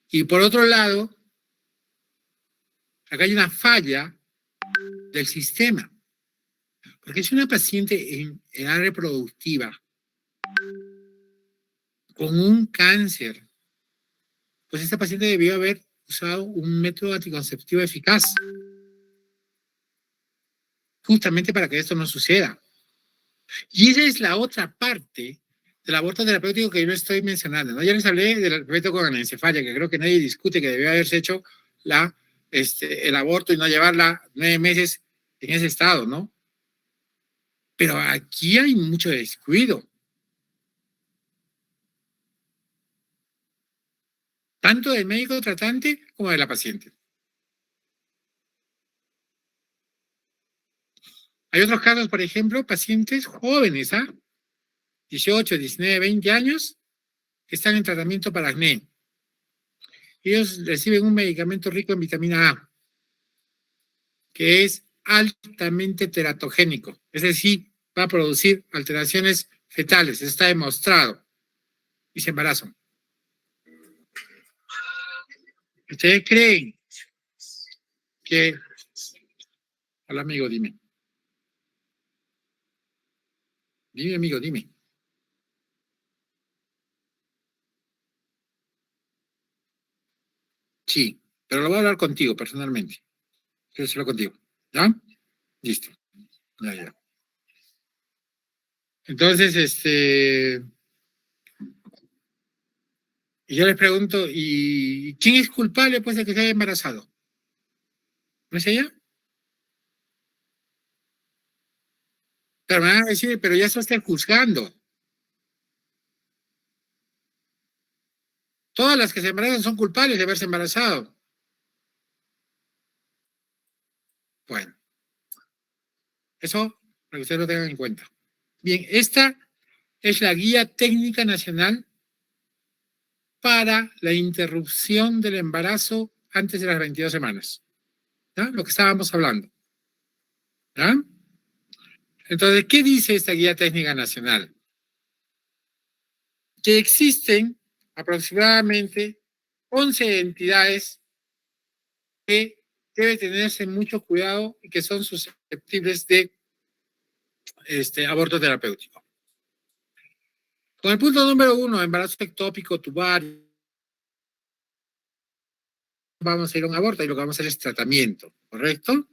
Y por otro lado, acá hay una falla del sistema. Porque si una paciente en edad reproductiva con un cáncer, pues esta paciente debió haber usado un método anticonceptivo eficaz, justamente para que esto no suceda. Y esa es la otra parte del aborto terapéutico que yo no estoy mencionando, ¿no? Ya les hablé del feto con anencefalia, que creo que nadie discute que debió haberse hecho la el aborto y no llevarla 9 meses en ese estado, ¿no? Pero aquí hay mucho descuido. Tanto del médico tratante como de la paciente. Hay otros casos, por ejemplo, pacientes jóvenes, 18, 19, 20 años, que están en tratamiento para acné. Ellos reciben un medicamento rico en vitamina A, que es altamente teratogénico, es decir, va a producir alteraciones fetales, eso está demostrado, y se embarazan. ¿Ustedes creen que... Hola, amigo, dime. Dime, amigo, dime. Sí, pero lo voy a hablar contigo personalmente. Quiero hacerlo contigo. ¿Ya? Listo. Ya. Entonces, y yo les pregunto, ¿y quién es culpable pues de que se haya embarazado? ¿No es ella? Pero me van a decir, pero ya se está juzgando. Todas las que se embarazan son culpables de haberse embarazado. Bueno, eso para que ustedes lo tengan en cuenta. Bien, esta es la Guía Técnica Nacional para la interrupción del embarazo antes de las 22 semanas. ¿Ya? Lo que estábamos hablando. ¿Ya? Entonces, ¿qué dice esta Guía Técnica Nacional? Que existen aproximadamente 11 entidades que debe tenerse mucho cuidado y que son susceptibles de aborto terapéutico. Con el punto número 1, embarazo ectópico, tubario, vamos a ir a un aborto y lo que vamos a hacer es tratamiento, ¿correcto?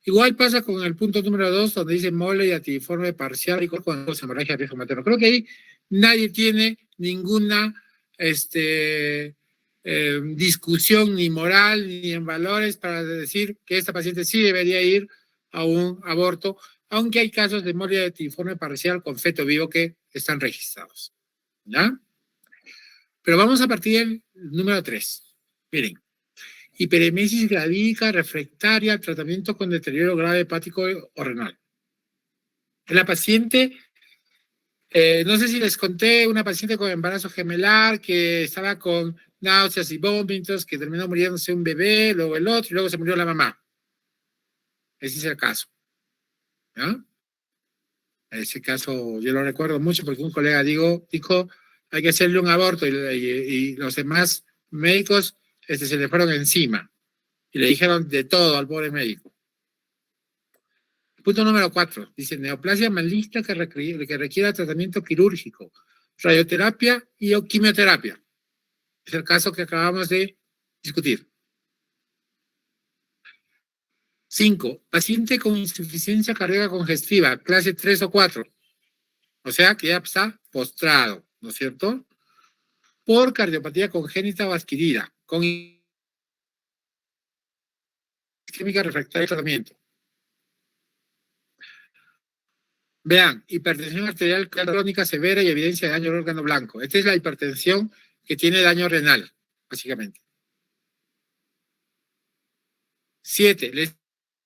Igual pasa con el punto número 2, donde dice mole y activiforme parcial y con hemorragia de riesgo materno. Creo que ahí nadie tiene ninguna discusión ni moral ni en valores para decir que esta paciente sí debería ir a un aborto, aunque hay casos de mole y activiforme parcial con feto vivo que están registrados. ¿Ya? Pero vamos a partir del número 3. Miren. Hiperemesis gravídica refractaria al tratamiento con deterioro grave hepático o renal. La paciente, no sé si les conté, una paciente con embarazo gemelar que estaba con náuseas y vómitos, que terminó muriéndose un bebé, luego el otro, y luego se murió la mamá. Ese es el caso. ¿Ya? Ese caso yo lo recuerdo mucho porque un colega dijo, hay que hacerle un aborto y los demás médicos se le fueron encima y le dijeron de todo al pobre médico. Punto número 4, dice neoplasia maligna que requiera tratamiento quirúrgico, radioterapia y o quimioterapia. Es el caso que acabamos de discutir. 5, paciente con insuficiencia cardíaca congestiva, clase 3 o 4. O sea que ya está postrado, ¿no es cierto? Por cardiopatía congénita o adquirida, con isquémica refractaria al tratamiento. Vean, hipertensión arterial crónica severa y evidencia de daño al órgano blanco. Esta es la hipertensión que tiene daño renal, básicamente. 7, lesión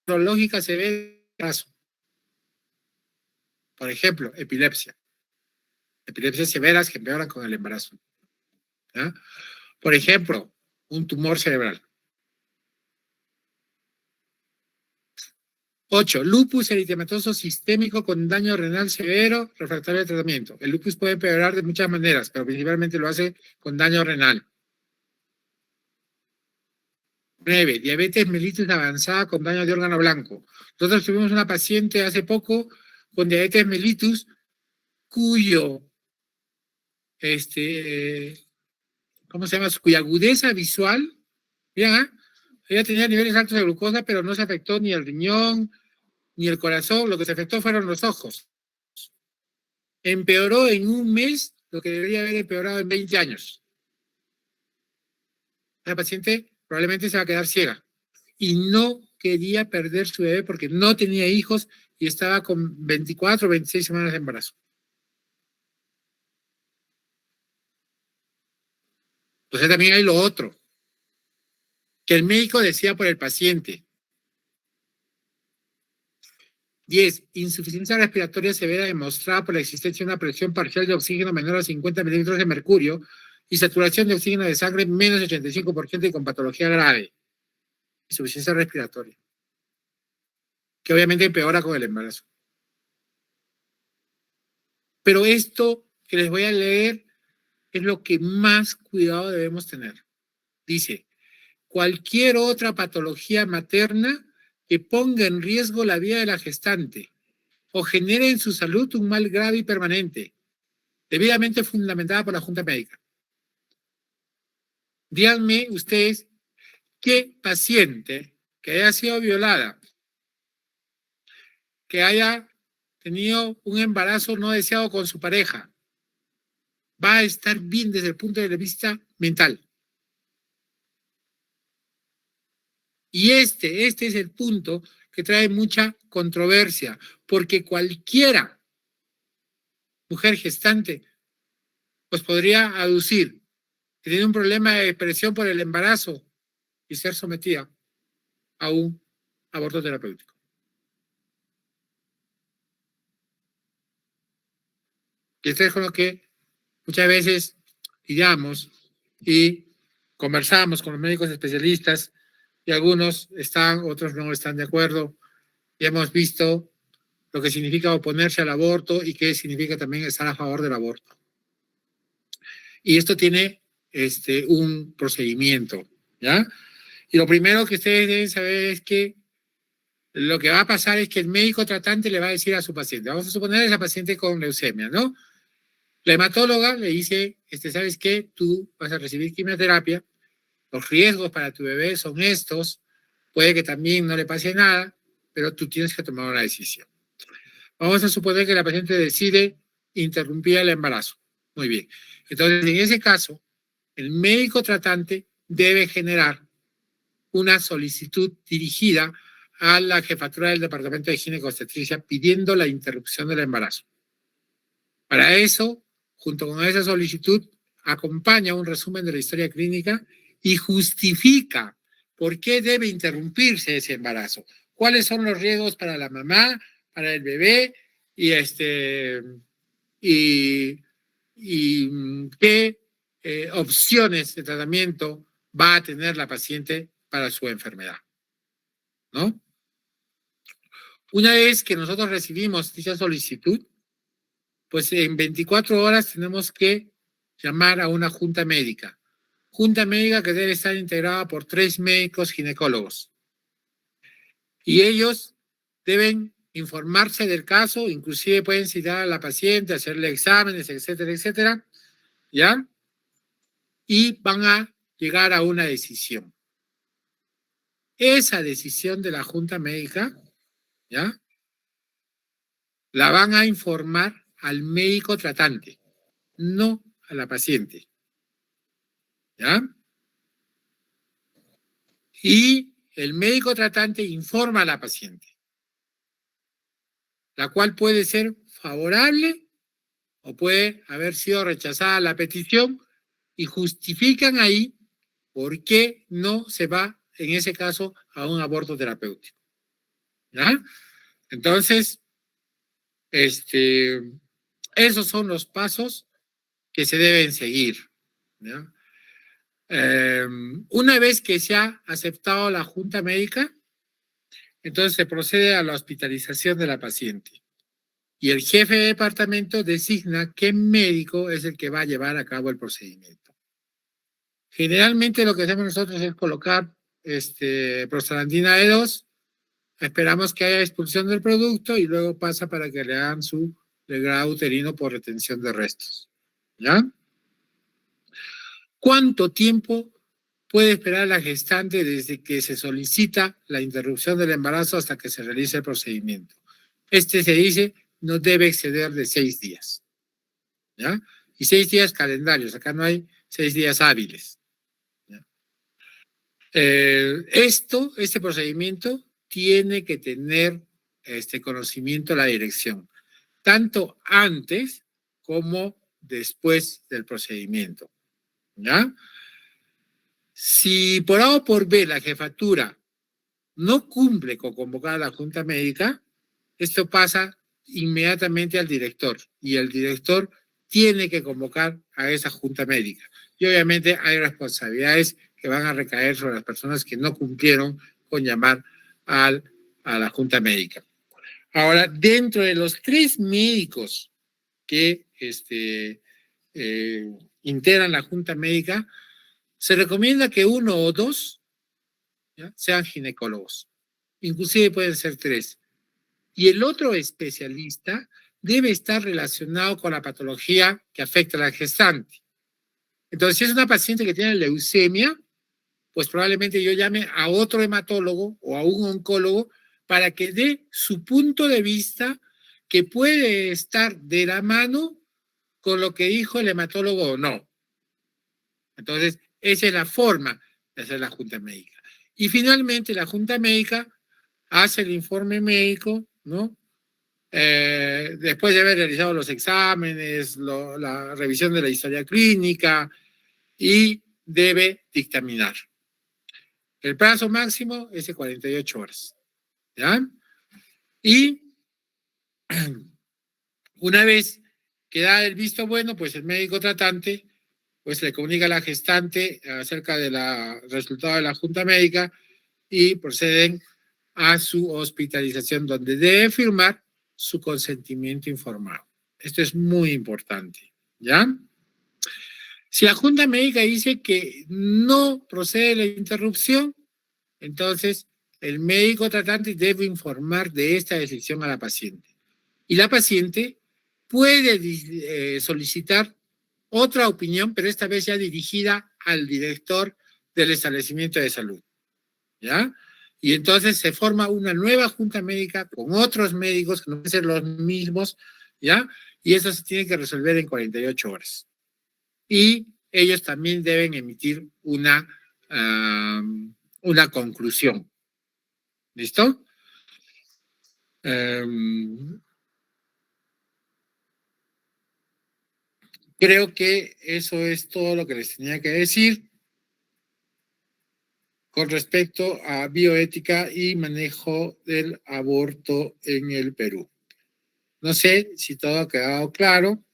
neurológica severa. Por ejemplo, epilepsia. Epilepsias severas que empeoran con el embarazo. ¿Ya? Por ejemplo, un tumor cerebral. 8, lupus eritematoso sistémico con daño renal severo refractario al tratamiento. El lupus puede empeorar de muchas maneras, pero principalmente lo hace con daño renal. 9, diabetes mellitus avanzada con daño de órgano blanco. Nosotros tuvimos una paciente hace poco con diabetes mellitus cuyo, ¿cómo se llama? Cuya agudeza visual, ya, ella tenía niveles altos de glucosa, pero no se afectó ni el riñón, ni el corazón, lo que se afectó fueron los ojos. Empeoró en un mes lo que debería haber empeorado en 20 años. La paciente probablemente se va a quedar ciega y no quería perder su bebé porque no tenía hijos y estaba con 24 o 26 semanas de embarazo. Entonces también hay lo otro, que el médico decía por el paciente. 10. Insuficiencia respiratoria severa demostrada por la existencia de una presión parcial de oxígeno menor a 50 mililitros de mercurio y saturación de oxígeno de sangre menos 85% y con patología grave. Insuficiencia respiratoria. Que obviamente empeora con el embarazo. Pero esto que les voy a leer es lo que más cuidado debemos tener. Dice, cualquier otra patología materna que ponga en riesgo la vida de la gestante o genere en su salud un mal grave y permanente, debidamente fundamentada por la Junta Médica. Díganme ustedes qué paciente que haya sido violada, que haya tenido un embarazo no deseado con su pareja, va a estar bien desde el punto de vista mental. Y este es el punto que trae mucha controversia, porque cualquiera mujer gestante pues podría aducir que tiene un problema de depresión por el embarazo y ser sometida a un aborto terapéutico. Y esto es con lo que muchas veces lidiamos y conversamos con los médicos especialistas y algunos están, otros no están de acuerdo. Y hemos visto lo que significa oponerse al aborto y qué significa también estar a favor del aborto. Y esto tiene un procedimiento, ¿ya? Y lo primero que ustedes deben saber es que lo que va a pasar es que el médico tratante le va a decir a su paciente, vamos a suponer a esa paciente con leucemia, ¿no? La hematóloga le dice, ¿sabes qué? Tú vas a recibir quimioterapia, los riesgos para tu bebé son estos, puede que también no le pase nada, pero tú tienes que tomar una decisión. Vamos a suponer que la paciente decide interrumpir el embarazo. Muy bien. Entonces, en ese caso, el médico tratante debe generar una solicitud dirigida a la jefatura del Departamento de Ginecobstetricia pidiendo la interrupción del embarazo. Para eso, junto con esa solicitud, acompaña un resumen de la historia clínica y justifica por qué debe interrumpirse ese embarazo, cuáles son los riesgos para la mamá, para el bebé y qué opciones de tratamiento va a tener la paciente para su enfermedad, ¿no? Una vez que nosotros recibimos dicha solicitud, pues en 24 horas tenemos que llamar a una junta médica. Junta médica que debe estar integrada por 3 médicos ginecólogos. Y ellos deben informarse del caso, inclusive pueden citar a la paciente, hacerle exámenes, etcétera, etcétera, ¿ya? Y van a llegar a una decisión. Esa decisión de la junta médica, ¿ya? La van a informar al médico tratante, no a la paciente. ¿Ya? Y el médico tratante informa a la paciente, la cual puede ser favorable o puede haber sido rechazada la petición y justifican ahí por qué no se va, en ese caso, a un aborto terapéutico. ¿Ya? Entonces, esos son los pasos que se deben seguir. ¿Ya? Una vez que se ha aceptado la junta médica, entonces se procede a la hospitalización de la paciente. Y el jefe de departamento designa qué médico es el que va a llevar a cabo el procedimiento. Generalmente lo que hacemos nosotros es colocar prostaglandina E2, esperamos que haya expulsión del producto y luego pasa para que le hagan su legrado uterino por retención de restos. ¿Ya? ¿Cuánto tiempo puede esperar la gestante desde que se solicita la interrupción del embarazo hasta que se realice el procedimiento? Se dice no debe exceder de 6 días. ¿Ya? Y 6 días calendarios, acá no hay 6 días hábiles. ¿Ya? Este procedimiento tiene que tener conocimiento de la dirección, tanto antes como después del procedimiento, ¿ya? Si por A o por B la jefatura no cumple con convocar a la Junta Médica, esto pasa inmediatamente al director y el director tiene que convocar a esa Junta Médica. Y obviamente hay responsabilidades que van a recaer sobre las personas que no cumplieron con llamar a la Junta Médica. Ahora, dentro de los 3 médicos que integran la Junta Médica, se recomienda que 1 o 2 sean ginecólogos. Inclusive pueden ser 3. Y el otro especialista debe estar relacionado con la patología que afecta a la gestante. Entonces, si es una paciente que tiene leucemia, pues probablemente yo llame a otro hematólogo o a un oncólogo para que dé su punto de vista que puede estar de la mano con lo que dijo el hematólogo o no. Entonces, esa es la forma de hacer la Junta Médica. Y finalmente, la Junta Médica hace el informe médico, ¿no? Después de haber realizado los exámenes, la revisión de la historia clínica y debe dictaminar. El plazo máximo es de 48 horas, ¿ya? Y una vez que da el visto bueno, pues el médico tratante pues le comunica a la gestante acerca del resultado de la Junta Médica y proceden a su hospitalización, donde debe firmar su consentimiento informado. Esto es muy importante, ¿ya? Si la Junta Médica dice que no procede la interrupción, entonces el médico tratante debe informar de esta decisión a la paciente. Y la paciente puede solicitar otra opinión, pero esta vez ya dirigida al director del establecimiento de salud, ¿ya? Y entonces se forma una nueva Junta Médica con otros médicos que no pueden ser los mismos, ¿ya? Y eso se tiene que resolver en 48 horas. Y ellos también deben emitir una conclusión. ¿Listo? Creo que eso es todo lo que les tenía que decir con respecto a bioética y manejo del aborto en el Perú. No sé si todo ha quedado claro.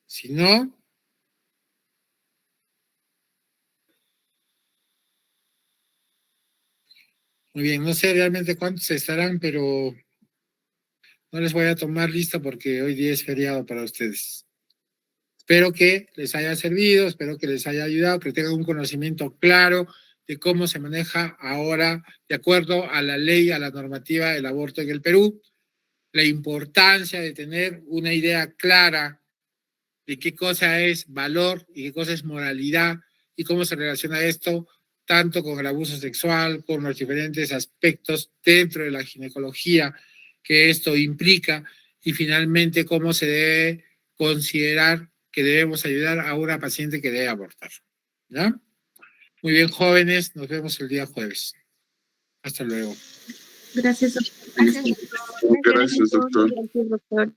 Si no, muy bien, no sé realmente cuántos estarán, pero no les voy a tomar lista porque hoy día es feriado para ustedes. Espero que les haya servido, espero que les haya ayudado, que tengan un conocimiento claro de cómo se maneja ahora, de acuerdo a la ley, a la normativa del aborto en el Perú, la importancia de tener una idea clara de qué cosa es valor y qué cosa es moralidad y cómo se relaciona esto tanto con el abuso sexual, con los diferentes aspectos dentro de la ginecología que esto implica y finalmente cómo se debe considerar que debemos ayudar a una paciente que debe abortar. ¿Ya? Muy bien, jóvenes, nos vemos el día jueves. Hasta luego. Gracias, doctor. Gracias, doctor. Gracias, doctor.